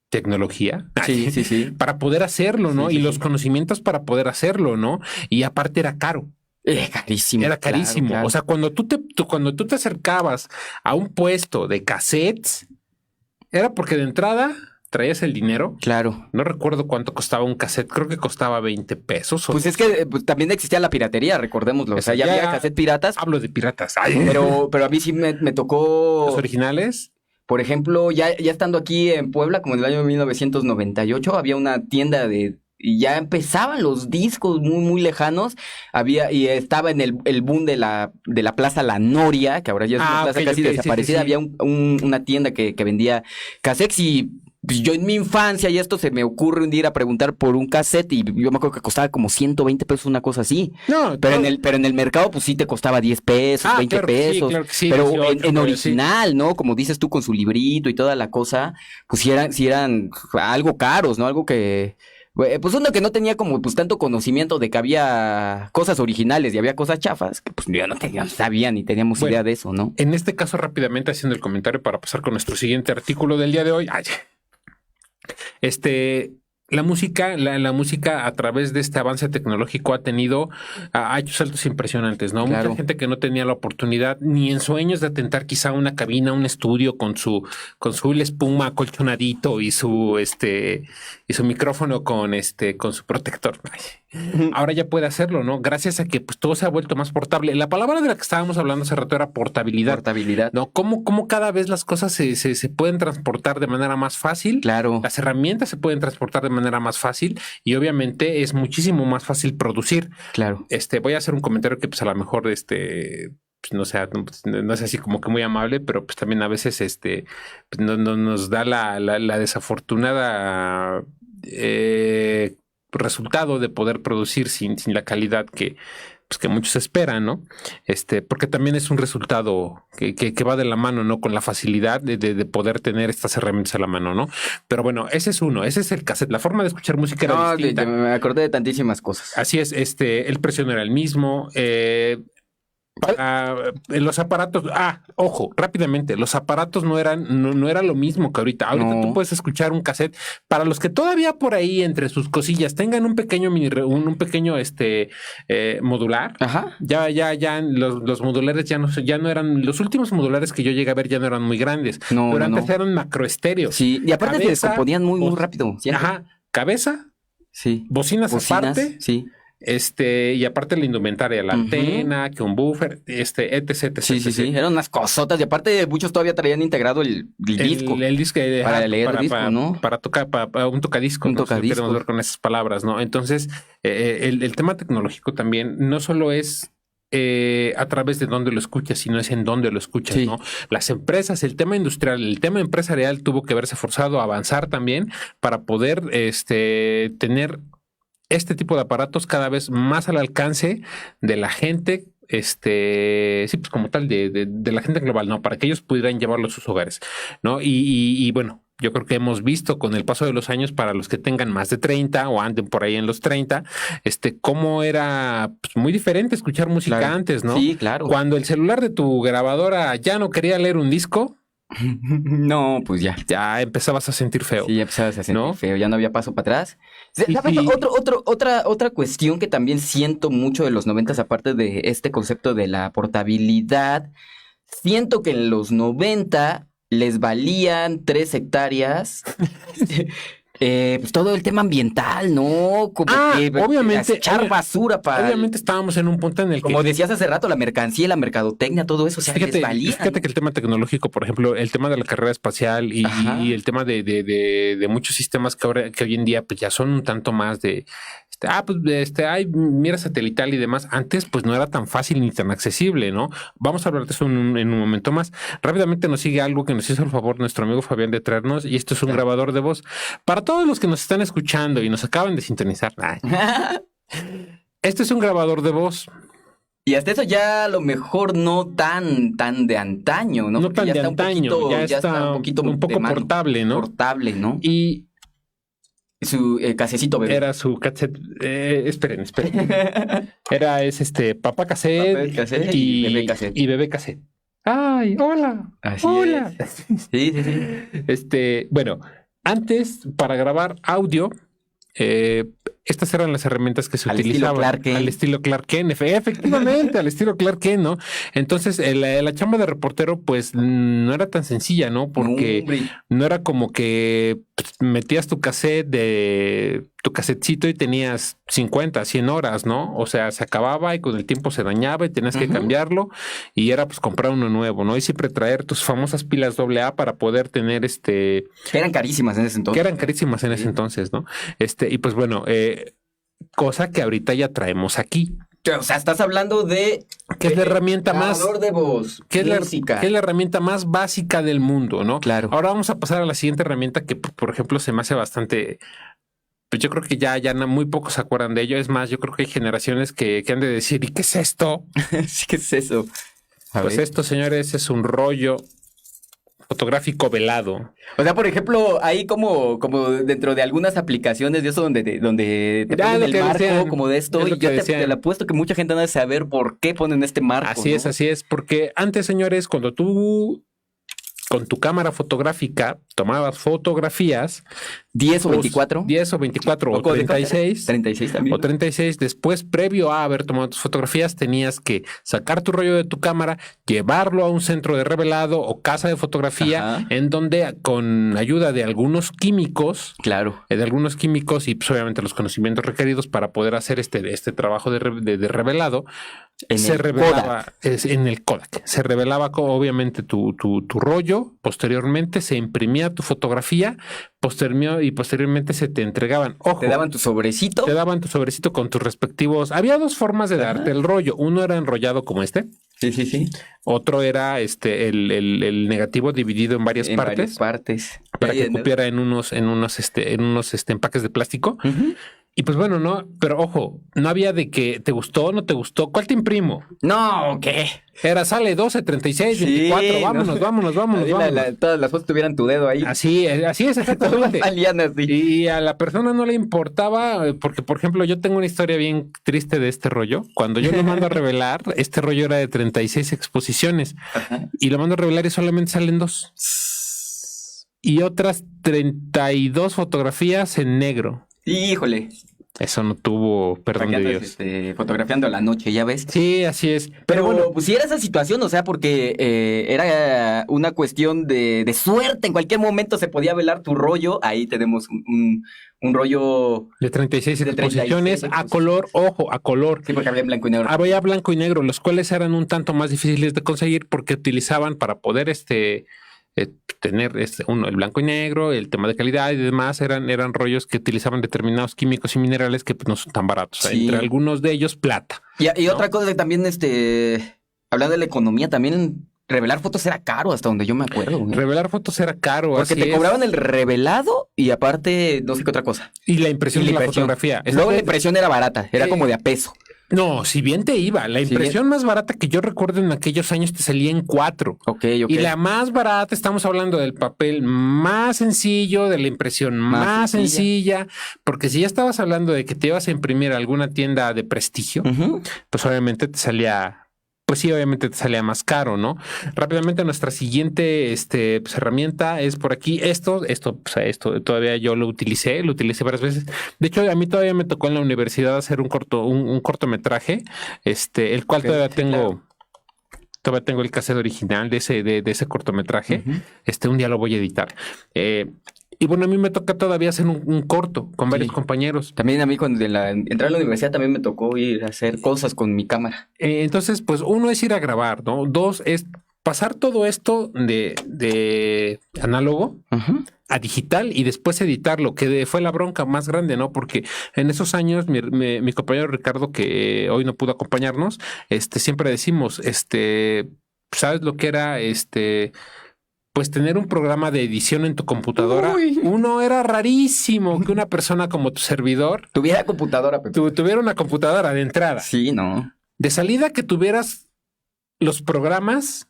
tecnología. Sí. Para poder hacerlo, ¿no? Los conocimientos para poder hacerlo, ¿no? Y aparte era caro. Carísimo. Era carísimo. Claro. O sea, cuando tú te acercabas a un puesto de cassettes, era porque de entrada traías el dinero. Claro. No recuerdo cuánto costaba un cassette. Creo que costaba 20 pesos. Pues es que también existía la piratería, recordémoslo. O sea, ya había cassette piratas. Hablo de piratas. Pero a mí sí me tocó. ¿Los originales? Por ejemplo, ya estando aquí en Puebla, como en el año 1998, había una tienda y ya empezaban los discos muy, muy lejanos. Y estaba en el boom de la Plaza La Noria, que ahora ya es una plaza casi desaparecida. Sí. Había una tienda que vendía cassettes y pues yo en mi infancia, y esto se me ocurre un día ir a preguntar por un cassette, y yo me acuerdo que costaba como 120 pesos, una cosa así. No, pero en el mercado, pues sí te costaba 10 pesos, 20 pesos. Claro que sí, pero 18, en original, ¿no? Como dices tú, con su librito y toda la cosa, pues sí eran algo caros, ¿no? Algo que pues uno que no tenía como pues tanto conocimiento de que había cosas originales y había cosas chafas, que pues yo no sabía ni teníamos idea de eso, ¿no? En este caso, rápidamente haciendo el comentario para pasar con nuestro siguiente artículo del día de hoy. La música a través de este avance tecnológico ha hecho saltos impresionantes, ¿no? Claro. Mucha gente que no tenía la oportunidad ni en sueños de atentar quizá una cabina, un estudio con su espuma acolchonadito y su micrófono con su protector. ahora ya puede hacerlo, ¿no? Gracias a que pues todo se ha vuelto más portable. La palabra de la que estábamos hablando hace rato era portabilidad. Portabilidad. ¿No? ¿Cómo cada vez las cosas se pueden transportar de manera más fácil? Claro. Las herramientas se pueden transportar de manera más fácil y obviamente es muchísimo más fácil producir. Claro. Voy a hacer un comentario que pues a lo mejor pues, no sea, no es así como que muy amable, pero pues también a veces pues, no nos da la desafortunada resultado de poder producir sin la calidad pues que muchos esperan, ¿no? Porque también es un resultado que va de la mano, ¿no? Con la facilidad de poder tener estas herramientas a la mano, ¿no? Pero bueno, ese es el cassette. La forma de escuchar música era distinta. Me acordé de tantísimas cosas. Así es, el precio no era el mismo. Los aparatos, ojo, rápidamente, los aparatos no era lo mismo que ahorita. Ahorita tú puedes escuchar un cassette. Para los que todavía por ahí entre sus cosillas tengan un pequeño un pequeño modular. Ajá. Ya los modulares ya no eran, los últimos modulares que yo llegué a ver ya no eran muy grandes. Pero antes eran macroestéreos. Sí, y aparte se descomponían muy rápido. ¿Cierto? Ajá, cabeza. Sí. Bocinas aparte. Sí. Y aparte la indumentaria, la antena, que un buffer, etc. Sí. Eran unas cosotas. Y aparte, muchos todavía traían integrado el disco. El disco para leer disco, ¿no? Para tocar, para un tocadisco. Un tocadisco. Si queremos ver con esas palabras, ¿no? Entonces, el tema tecnológico también no solo es a través de dónde lo escuchas, sino es en dónde lo escuchas, ¿no? Las empresas, el tema industrial, el tema empresarial tuvo que verse forzado a avanzar también para poder tener este tipo de aparatos cada vez más al alcance de la gente, sí, pues como tal, de la gente global, ¿no? Para que ellos pudieran llevarlo a sus hogares, ¿no? Y bueno, yo creo que hemos visto con el paso de los años, para los que tengan más de 30 o anden por ahí en los 30, cómo era pues, muy diferente escuchar música antes, ¿no? Sí, claro. Cuando el celular de tu grabadora ya no quería leer un disco, no, pues ya. Ya empezabas a sentir feo. Sí, ya empezabas a sentir feo, ya no había paso para atrás. Sí. Otra cuestión que también siento mucho de los 90s, aparte de este concepto de la portabilidad, siento que en los 90 les valían 3 hectáreas. Pues todo el tema ambiental, ¿no? Como que obviamente echar basura para... Obviamente estábamos en un punto en el que... Como decías hace rato, la mercancía, la mercadotecnia, todo eso, o sea, les valía. Fíjate que el tema tecnológico, por ejemplo, el tema de la carrera espacial y el tema de muchos sistemas que hoy en día pues ya son un tanto más de... mira satelital y demás. Antes, pues no era tan fácil ni tan accesible, ¿no? Vamos a hablar de eso en un momento más. Rápidamente nos sigue algo que nos hizo el favor nuestro amigo Fabián de traernos, y esto es un grabador de voz. Para todos los que nos están escuchando y nos acaban de sintonizar, este es un grabador de voz. Y hasta eso ya a lo mejor no tan de antaño, ¿no? No tan ya de está antaño, ya está un poquito un poco portable, ¿no? Portable, ¿no? Y su casecito bebé. Era su cassette. Esperen. Es papá cassette, y bebé cassette. Y bebé cassette. ¡Ay, hola! ¡Hola! Es. Sí. Bueno, antes, para grabar audio, estas eran las herramientas que se utilizaban al estilo Clark Kent. Efectivamente, al estilo Clark Kent, ¿no? Entonces, la chamba de reportero, pues no era tan sencilla, ¿no? Porque no era como que metías tu casetcito y tenías 50, 100 horas, ¿no? O sea, se acababa y con el tiempo se dañaba y tenías que cambiarlo, y era pues comprar uno nuevo, ¿no? Y siempre traer tus famosas pilas AA para poder tener Que eran carísimas en ese entonces. ¿no? Y pues bueno, cosa que ahorita ya traemos aquí. O sea, estás hablando de... ¿Qué es la herramienta más... de voz, ¿Qué es la herramienta más básica del mundo, no? Claro. Ahora vamos a pasar a la siguiente herramienta que, por ejemplo, se me hace bastante... Pues yo creo que ya muy pocos se acuerdan de ello. Es más, yo creo que hay generaciones que han de decir, ¿y qué es esto? Sí, ¿qué es eso? Pues esto, señores, es un rollo fotográfico velado. O sea, por ejemplo, hay como dentro de algunas aplicaciones de eso donde te ponen el marco como de esto, y yo te lo apuesto que mucha gente no debe saber por qué ponen este marco. Así es, porque antes, señores, cuando tú con tu cámara fotográfica tomabas fotografías. 10 o 24. 10 o 24 o 36. 36 también. O 36. Después, previo a haber tomado tus fotografías, tenías que sacar tu rollo de tu cámara, llevarlo a un centro de revelado o casa de fotografía, Ajá. en donde con ayuda de algunos químicos, Claro. y pues, obviamente los conocimientos requeridos para poder hacer este trabajo de revelado, se revelaba en el Kodak. Se revelaba obviamente tu rollo. Posteriormente se imprimía tu fotografía. Posteriormente se te entregaban. Ojo, Te daban tu sobrecito. Te daban tu sobrecito con tus respectivos. Había dos formas de darte el rollo. Uno era enrollado como este. Sí. Otro era el negativo dividido en varias partes. Varias partes. Para que cupiera en unos empaques de plástico. Uh-huh. Y pues bueno, no, pero ojo, no había de que te gustó o no te gustó. ¿Cuál te imprimo? No, ¿qué? Era sale 12, 36, 24. Vámonos. Todas las fotos tuvieran tu dedo ahí. Así es, exactamente. Salían así. Y a la persona no le importaba, porque, por ejemplo, yo tengo una historia bien triste de este rollo. Cuando yo lo mando a revelar, este rollo era de 36 exposiciones. Ajá. Y lo mando a revelar y solamente salen 2. Y otras 32 fotografías en negro. Híjole. Eso no tuvo perdón de Dios. Fotografiando la noche, ya ves. Sí, así es. Pero bueno, pues si era esa situación, o sea, porque era una cuestión de suerte. En cualquier momento se podía velar tu rollo. Ahí tenemos un rollo de 36 exposiciones a color, ojo, a color. Sí, porque había blanco y negro. Había blanco y negro, los cuales eran un tanto más difíciles de conseguir porque utilizaban para poder tener el blanco y negro, el tema de calidad y demás, eran rollos que utilizaban determinados químicos y minerales que pues, no son tan baratos. Sí. Entre algunos de ellos, plata. Y ¿no? Otra cosa que también, hablando de la economía, también revelar fotos era caro, hasta donde yo me acuerdo. ¿Eh? Revelar fotos era caro. Porque te cobraban el revelado y aparte, no sé qué otra cosa. Y la impresión de la fotografía. Luego la impresión era barata, era como de a peso. No, si bien te iba, la impresión más barata que yo recuerdo en aquellos años te salía en 4. Okay. Y la más barata, estamos hablando del papel más sencillo, de la impresión más sencilla, porque si ya estabas hablando de que te ibas a imprimir a alguna tienda de prestigio, pues obviamente te salía... Pues sí, obviamente te salía más caro, ¿no? Rápidamente nuestra siguiente pues, herramienta es por aquí. Esto todavía yo lo utilicé varias veces. De hecho, a mí todavía me tocó en la universidad hacer un cortometraje, el cual todavía tengo. Claro. Todavía tengo el cassette original de ese cortometraje. Un día lo voy a editar. Y bueno, a mí me toca todavía hacer un corto con varios compañeros. También a mí cuando entré a la universidad también me tocó ir a hacer cosas con mi cámara. Entonces, pues uno es ir a grabar, ¿no? 2 es pasar todo esto de análogo a digital y después editarlo, que fue la bronca más grande, ¿no? Porque en esos años mi compañero Ricardo, que hoy no pudo acompañarnos, siempre decimos, ¿sabes lo que era pues tener un programa de edición en tu computadora? Uno era rarísimo que una persona como tu servidor tuviera computadora, Pepe. Tuviera una computadora de entrada. Sí, ¿no? De salida que tuvieras los programas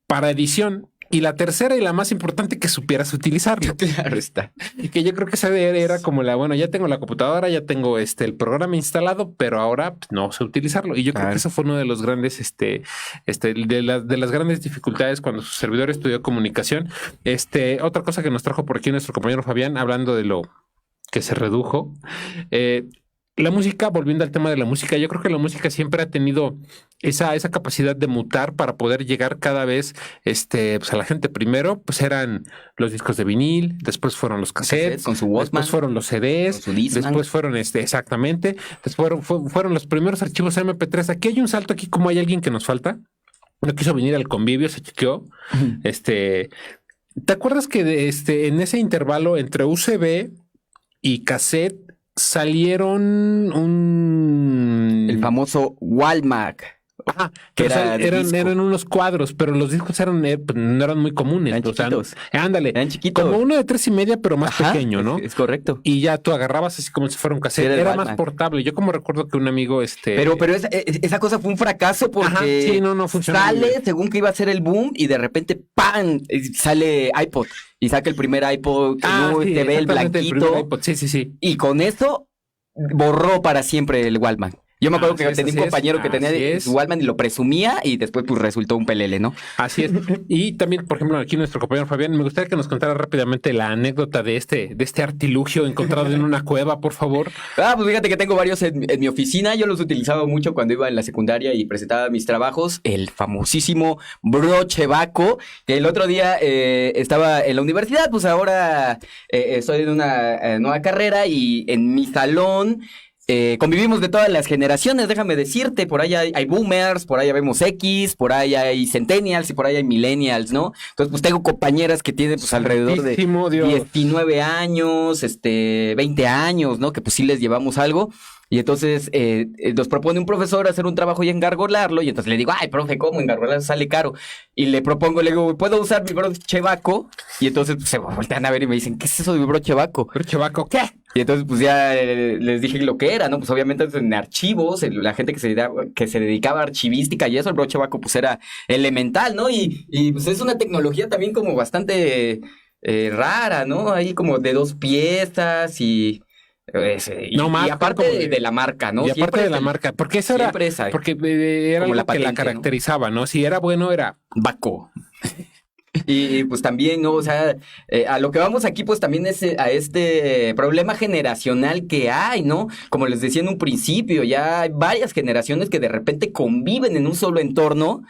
para edición. Y la tercera y la más importante, que supieras utilizarlo. Claro está. Y que yo creo que esa era como ya tengo la computadora, ya tengo el programa instalado, pero ahora pues, no sé utilizarlo. Y yo creo que eso fue uno de los grandes, de las grandes dificultades cuando su servidor estudió comunicación. Otra cosa que nos trajo por aquí nuestro compañero Fabián, hablando de lo que se redujo. La música, volviendo al tema de la música, yo creo que la música siempre ha tenido esa capacidad de mutar para poder llegar cada vez pues a la gente. Primero, pues eran los discos de vinil, después fueron los cassettes, con su Walkman, después fueron los CDs, después fueron exactamente, después fueron los primeros archivos MP3. Aquí hay un salto, aquí como hay alguien que nos falta, no quiso venir al convivio, se chiqueó. ¿Te acuerdas que en ese intervalo entre USB y cassette salieron el famoso Walkman? Ajá, que eran unos cuadros, pero los discos no eran muy comunes. Eran chiquitos. Ándale. Eran chiquitos. Como uno de 3.5, pero más pequeño, ¿no? Es correcto. Y ya tú agarrabas así como si fuera un cassette. Era más portable. Yo como recuerdo que un amigo Pero esa cosa fue un fracaso porque no funcionó. Sale según que iba a ser el boom y de repente ¡pam! Sale iPod. Y saca el primer iPod, te ve el blanquito. El iPod. Sí. Y con eso borró para siempre el Walkman. Yo me acuerdo que Así es, tenía un así es, compañero que tenía así es. su Walkman y lo presumía y después pues resultó un pelele, ¿no? Así es. Y también, por ejemplo, aquí nuestro compañero Fabián, me gustaría que nos contara rápidamente la anécdota de este artilugio encontrado en una cueva, por favor. Pues fíjate que tengo varios en mi oficina. Yo los utilizaba mucho cuando iba en la secundaria y presentaba mis trabajos. El famosísimo broche Baco, que el otro día estaba en la universidad, pues ahora estoy en una nueva carrera y en mi salón convivimos de todas las generaciones, déjame decirte. Por ahí hay boomers, por ahí vemos X, por ahí hay centennials y por ahí hay millennials, ¿no? Entonces, pues tengo compañeras que tienen pues alrededor de Santísimo Dios. 19 años, 20 años, ¿no? Que pues sí les llevamos algo. Y entonces nos propone un profesor hacer un trabajo y engargolarlo. Y entonces le digo, ay, profe, ¿cómo engargolar? Sale caro. Y le propongo, le digo, ¿puedo usar mi broche Baco? Y entonces pues, se voltean a ver y me dicen, ¿qué es eso de mi broche Baco? Broche Baco, ¿qué? Y entonces pues ya les dije lo que era, ¿no? Pues obviamente en archivos, la gente que se dedicaba a archivística y eso, el broche Baco pues era elemental, ¿no? Y pues es una tecnología también como bastante rara, ¿no? Ahí como de 2 piezas No más, y aparte como de la marca, ¿no? Y aparte Siempre de es la el- marca, porque eso era, siempre es ahí, porque era como algo la que la patente, ¿no? caracterizaba, ¿no? Si era bueno, era Baco. Y pues también, ¿no? O sea, a lo que vamos aquí, pues también es a este problema generacional que hay, ¿no? Como les decía en un principio, ya hay varias generaciones que de repente conviven en un solo entorno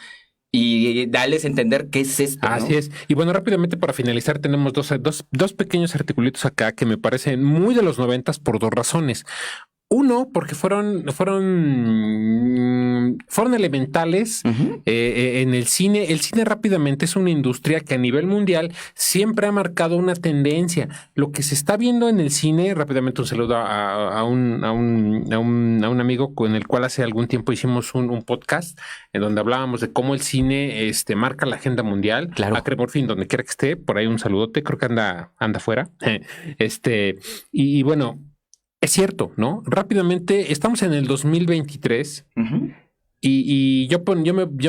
y darles a entender qué es esto, ¿no? así es. Y bueno, rápidamente para finalizar, tenemos dos pequeños articulitos acá que me parecen muy de los 90 por 2 razones. Uno, porque fueron elementales Ujú. en el cine. El cine rápidamente es una industria que a nivel mundial siempre ha marcado una tendencia. Lo que se está viendo en el cine, rápidamente un saludo a un amigo con el cual hace algún tiempo hicimos un podcast en donde hablábamos de cómo el cine marca la agenda mundial. Claro. A por fin, donde quiera que esté, por ahí un saludote, creo que anda afuera. Y bueno. Es cierto, ¿no? Rápidamente, estamos en el 2023 Ujú. y yo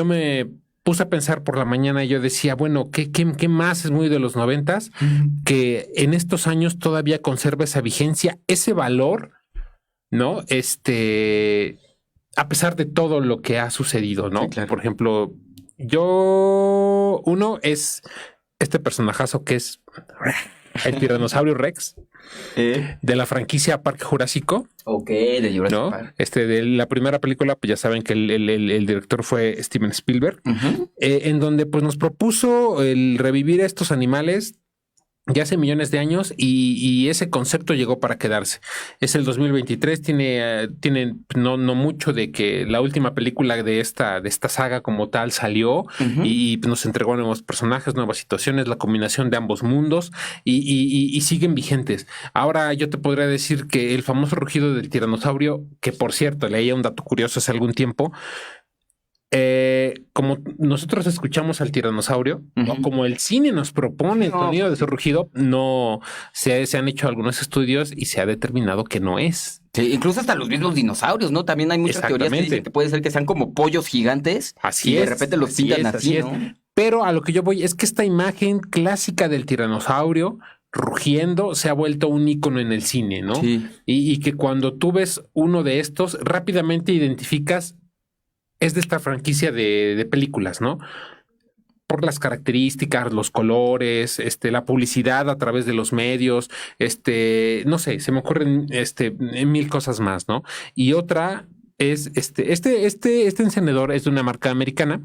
me puse a pensar por la mañana y yo decía, bueno, ¿qué más es muy de los 90s? Que en estos años todavía conserva esa vigencia, ese valor, ¿no? A pesar de todo lo que ha sucedido, ¿no? Sí, claro. Por ejemplo, uno es este personajazo que es el Tiranosaurio Rex de la franquicia Parque Jurásico, Ok, de Jurassic ¿no? Park. De la primera película, pues ya saben que el director fue Steven Spielberg, Ujú. en donde pues nos propuso el revivir estos animales ya hace millones de años y ese concepto llegó para quedarse. Es el 2023, tiene no mucho de que la última película de esta saga como tal salió Ujú. y nos entregó nuevos personajes, nuevas situaciones, la combinación de ambos mundos y siguen vigentes. Ahora yo te podría decir que el famoso rugido del tiranosaurio, que por cierto leía un dato curioso hace algún tiempo, como nosotros escuchamos al tiranosaurio, Ujú. o como el cine nos propone el No, sonido de su rugido, no se han hecho algunos estudios y se ha determinado que no es. Sí, incluso hasta los mismos dinosaurios, ¿no? También hay muchas teorías que Exactamente. dicen que puede ser que sean como pollos gigantes Así y es. de repente los así pintan es, así, es. ¿no? Pero a lo que yo voy es que esta imagen clásica del tiranosaurio rugiendo se ha vuelto un ícono en el cine, ¿no? Sí. Y que cuando tú ves uno de estos, rápidamente identificas, es de esta franquicia de películas, ¿no? Por las características, los colores, la publicidad a través de los medios, no sé, se me ocurren en mil cosas más, ¿no? Y otra es este encendedor es de una marca americana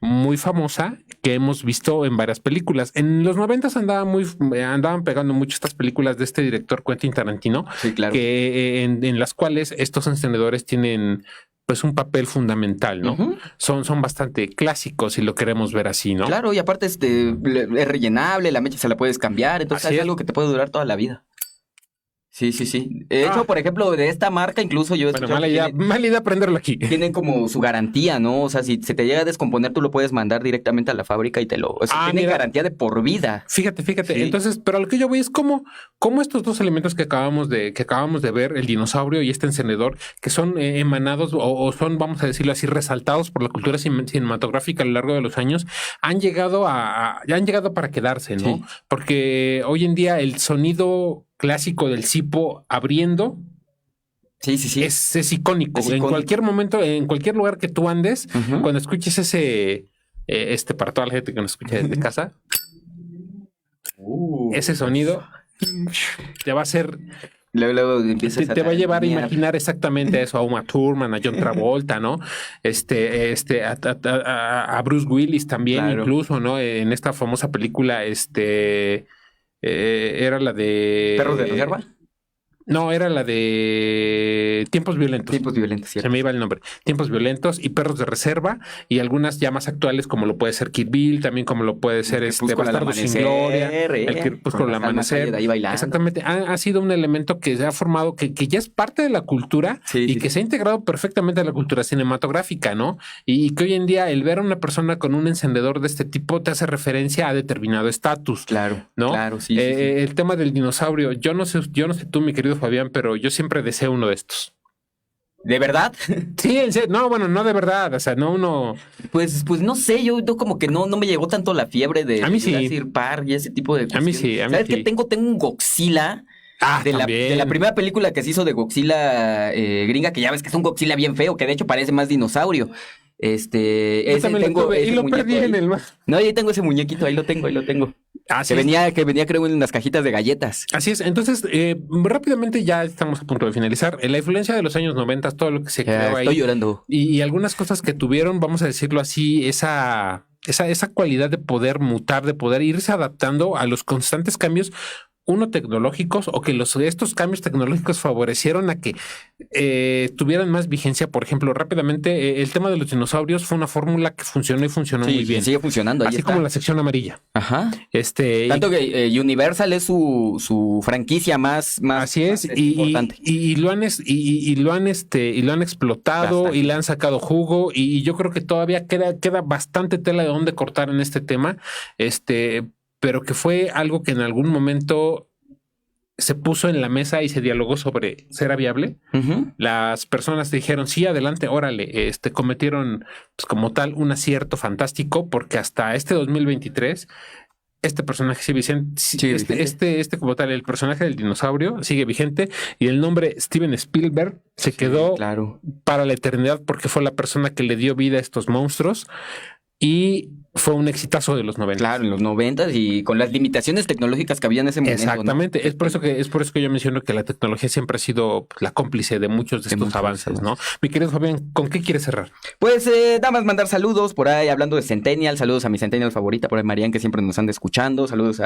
muy famosa que hemos visto en varias películas. En los 90 andaban pegando mucho estas películas de este director Quentin Tarantino, Sí, claro. que en las cuales estos encendedores tienen pues un papel fundamental, ¿no? Ujú. Son bastante clásicos si lo queremos ver así, ¿no? Claro, y aparte es rellenable, la mecha se la puedes cambiar, entonces Así es es. algo que te puede durar toda la vida. Sí, sí, sí. De hecho, Ah. por ejemplo, de esta marca, incluso yo he Bueno, escuchado que mala idea prenderlo aquí. tienen como su garantía, ¿no? O sea, si se te llega a descomponer, tú lo puedes mandar directamente a la fábrica y o sea, tienen Mira. garantía de por vida. Fíjate. Sí. Entonces, pero a lo que yo voy es cómo estos dos elementos que acabamos de ver, el dinosaurio y este encendedor, que son emanados o son, vamos a decirlo así, resaltados por la cultura cinematográfica a lo largo de los años, han llegado para quedarse, ¿no? Sí. Porque hoy en día el sonido clásico del cipo abriendo Sí. Es icónico. Es En icónico. cualquier momento, en cualquier lugar que tú andes, Ujú. cuando escuches ese, para toda la gente que nos escucha desde casa, ese sonido te va a hacer, Luego empiezas te va a llevar a tararear. imaginar exactamente eso, a Uma Thurman, a John Travolta, ¿no? A Bruce Willis también, Claro. incluso, ¿no? En esta famosa película, era la de ¿Perros de reserva? No, era la de Tiempos Violentos. Tipos violentos, Se ¿cierto? me iba el nombre. Tiempos Violentos y Perros de Reserva, y algunas ya más actuales, como lo puede ser Kill Bill, también como lo puede ser Crepúsculo al Bastardos sin amanecer, Gloria, el Crepúsculo con al la Salma Hayek Amanecer. ahí bailando. Exactamente. Ha sido un elemento que se ha formado, que ya es parte de la cultura Sí, y sí, que sí. se ha integrado perfectamente a la cultura cinematográfica, ¿no? Y que hoy en día el ver a una persona con un encendedor de este tipo te hace referencia a determinado estatus. Claro, ¿No? claro, sí. El tema del dinosaurio, yo no sé tú, mi querido Fabián, pero yo siempre deseo uno de estos. ¿De verdad? Sí, en serio. No, bueno, no de verdad. O sea, no uno. Pues no sé, yo como que no me llegó tanto la fiebre de A mí sí. Jurassic Park y ese tipo de A mí cuestiones. sí, a mí ¿Sabes sí. qué? Tengo un Godzilla de También. la primera película que se hizo de Godzilla gringa, que ya ves que es un Godzilla bien feo, que de hecho parece más dinosaurio. Yo Ese también lo tengo tuve y ese lo muñeco perdí ahí. en el mar. No, ahí tengo ese muñequito, ahí lo tengo. Así Que venía creo en unas cajitas de galletas. Así es. Entonces, rápidamente ya estamos a punto de finalizar. La influencia de los años 90, todo lo que se creó Estoy ahí llorando. y algunas cosas que tuvieron, vamos a decirlo así, esa cualidad de poder mutar, de poder irse adaptando a los constantes cambios, tecnológicos, o que estos cambios tecnológicos favorecieron a que tuvieran más vigencia. Por ejemplo, rápidamente, el tema de los dinosaurios fue una fórmula que funcionó y funcionó muy bien. Sigue funcionando. Ahí Así está. como la sección amarilla. Ajá. Y- Tanto que Universal es su franquicia más Así es, más, importante. y lo han explotado Bastante. y le han sacado jugo, y yo creo que todavía queda bastante tela de dónde cortar en este tema, pero que fue algo que en algún momento se puso en la mesa y se dialogó sobre ¿será viable? Ujú. Las personas dijeron sí, adelante, órale, cometieron pues, como tal un acierto fantástico, porque hasta este 2023 este personaje sigue vigente, Sigue vigente. como tal, el personaje del dinosaurio sigue vigente, y el nombre Steven Spielberg se quedó Claro. para la eternidad, porque fue la persona que le dio vida a estos monstruos y fue un exitazo de los 90. Claro, en los 90 y con las limitaciones tecnológicas que había en ese momento. Exactamente. ¿no? Es por eso que yo menciono que la tecnología siempre ha sido la cómplice de muchos de estos muchos avances, ¿no? Mi querido Fabián, ¿con qué quieres cerrar? Pues nada más mandar saludos por ahí, hablando de Centennial, saludos a mi Centennial favorita, por ahí Marian, que siempre nos anda escuchando, saludos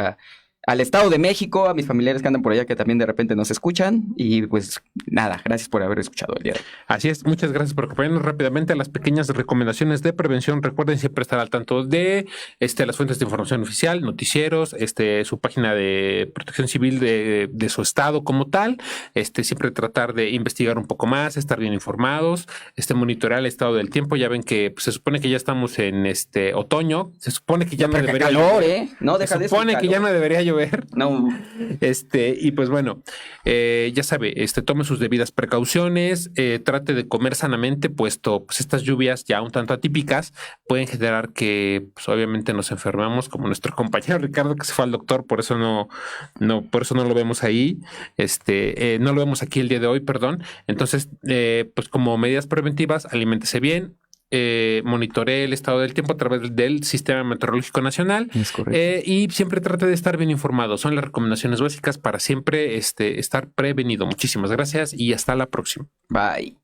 al Estado de México, a mis familiares que andan por allá que también de repente nos escuchan, y pues nada, gracias por haber escuchado el día de hoy. Así es, muchas gracias por acompañarnos. Rápidamente a las pequeñas recomendaciones de prevención. Recuerden siempre estar al tanto de las fuentes de información oficial, noticieros, su página de protección civil de su estado como tal. Siempre tratar de investigar un poco más, estar bien informados, monitorear el estado del tiempo. Ya ven que pues, se supone que ya estamos en otoño, se supone que ya no debería calor, llover. No deja Se de supone eso, que ya calor. no debería llover. No, Y pues bueno, ya sabe, tome sus debidas precauciones, trate de comer sanamente, puesto pues estas lluvias ya un tanto atípicas pueden generar que pues obviamente nos enfermamos, como nuestro compañero Ricardo, que se fue al doctor, por eso por eso no lo vemos ahí, no lo vemos aquí el día de hoy, perdón. Entonces, pues como medidas preventivas, aliméntese bien. Monitoree el estado del tiempo a través del Sistema Meteorológico Nacional. es correcto. Y siempre trate de estar bien informado. Son las recomendaciones básicas para siempre estar prevenido. Muchísimas gracias y hasta la próxima. Bye.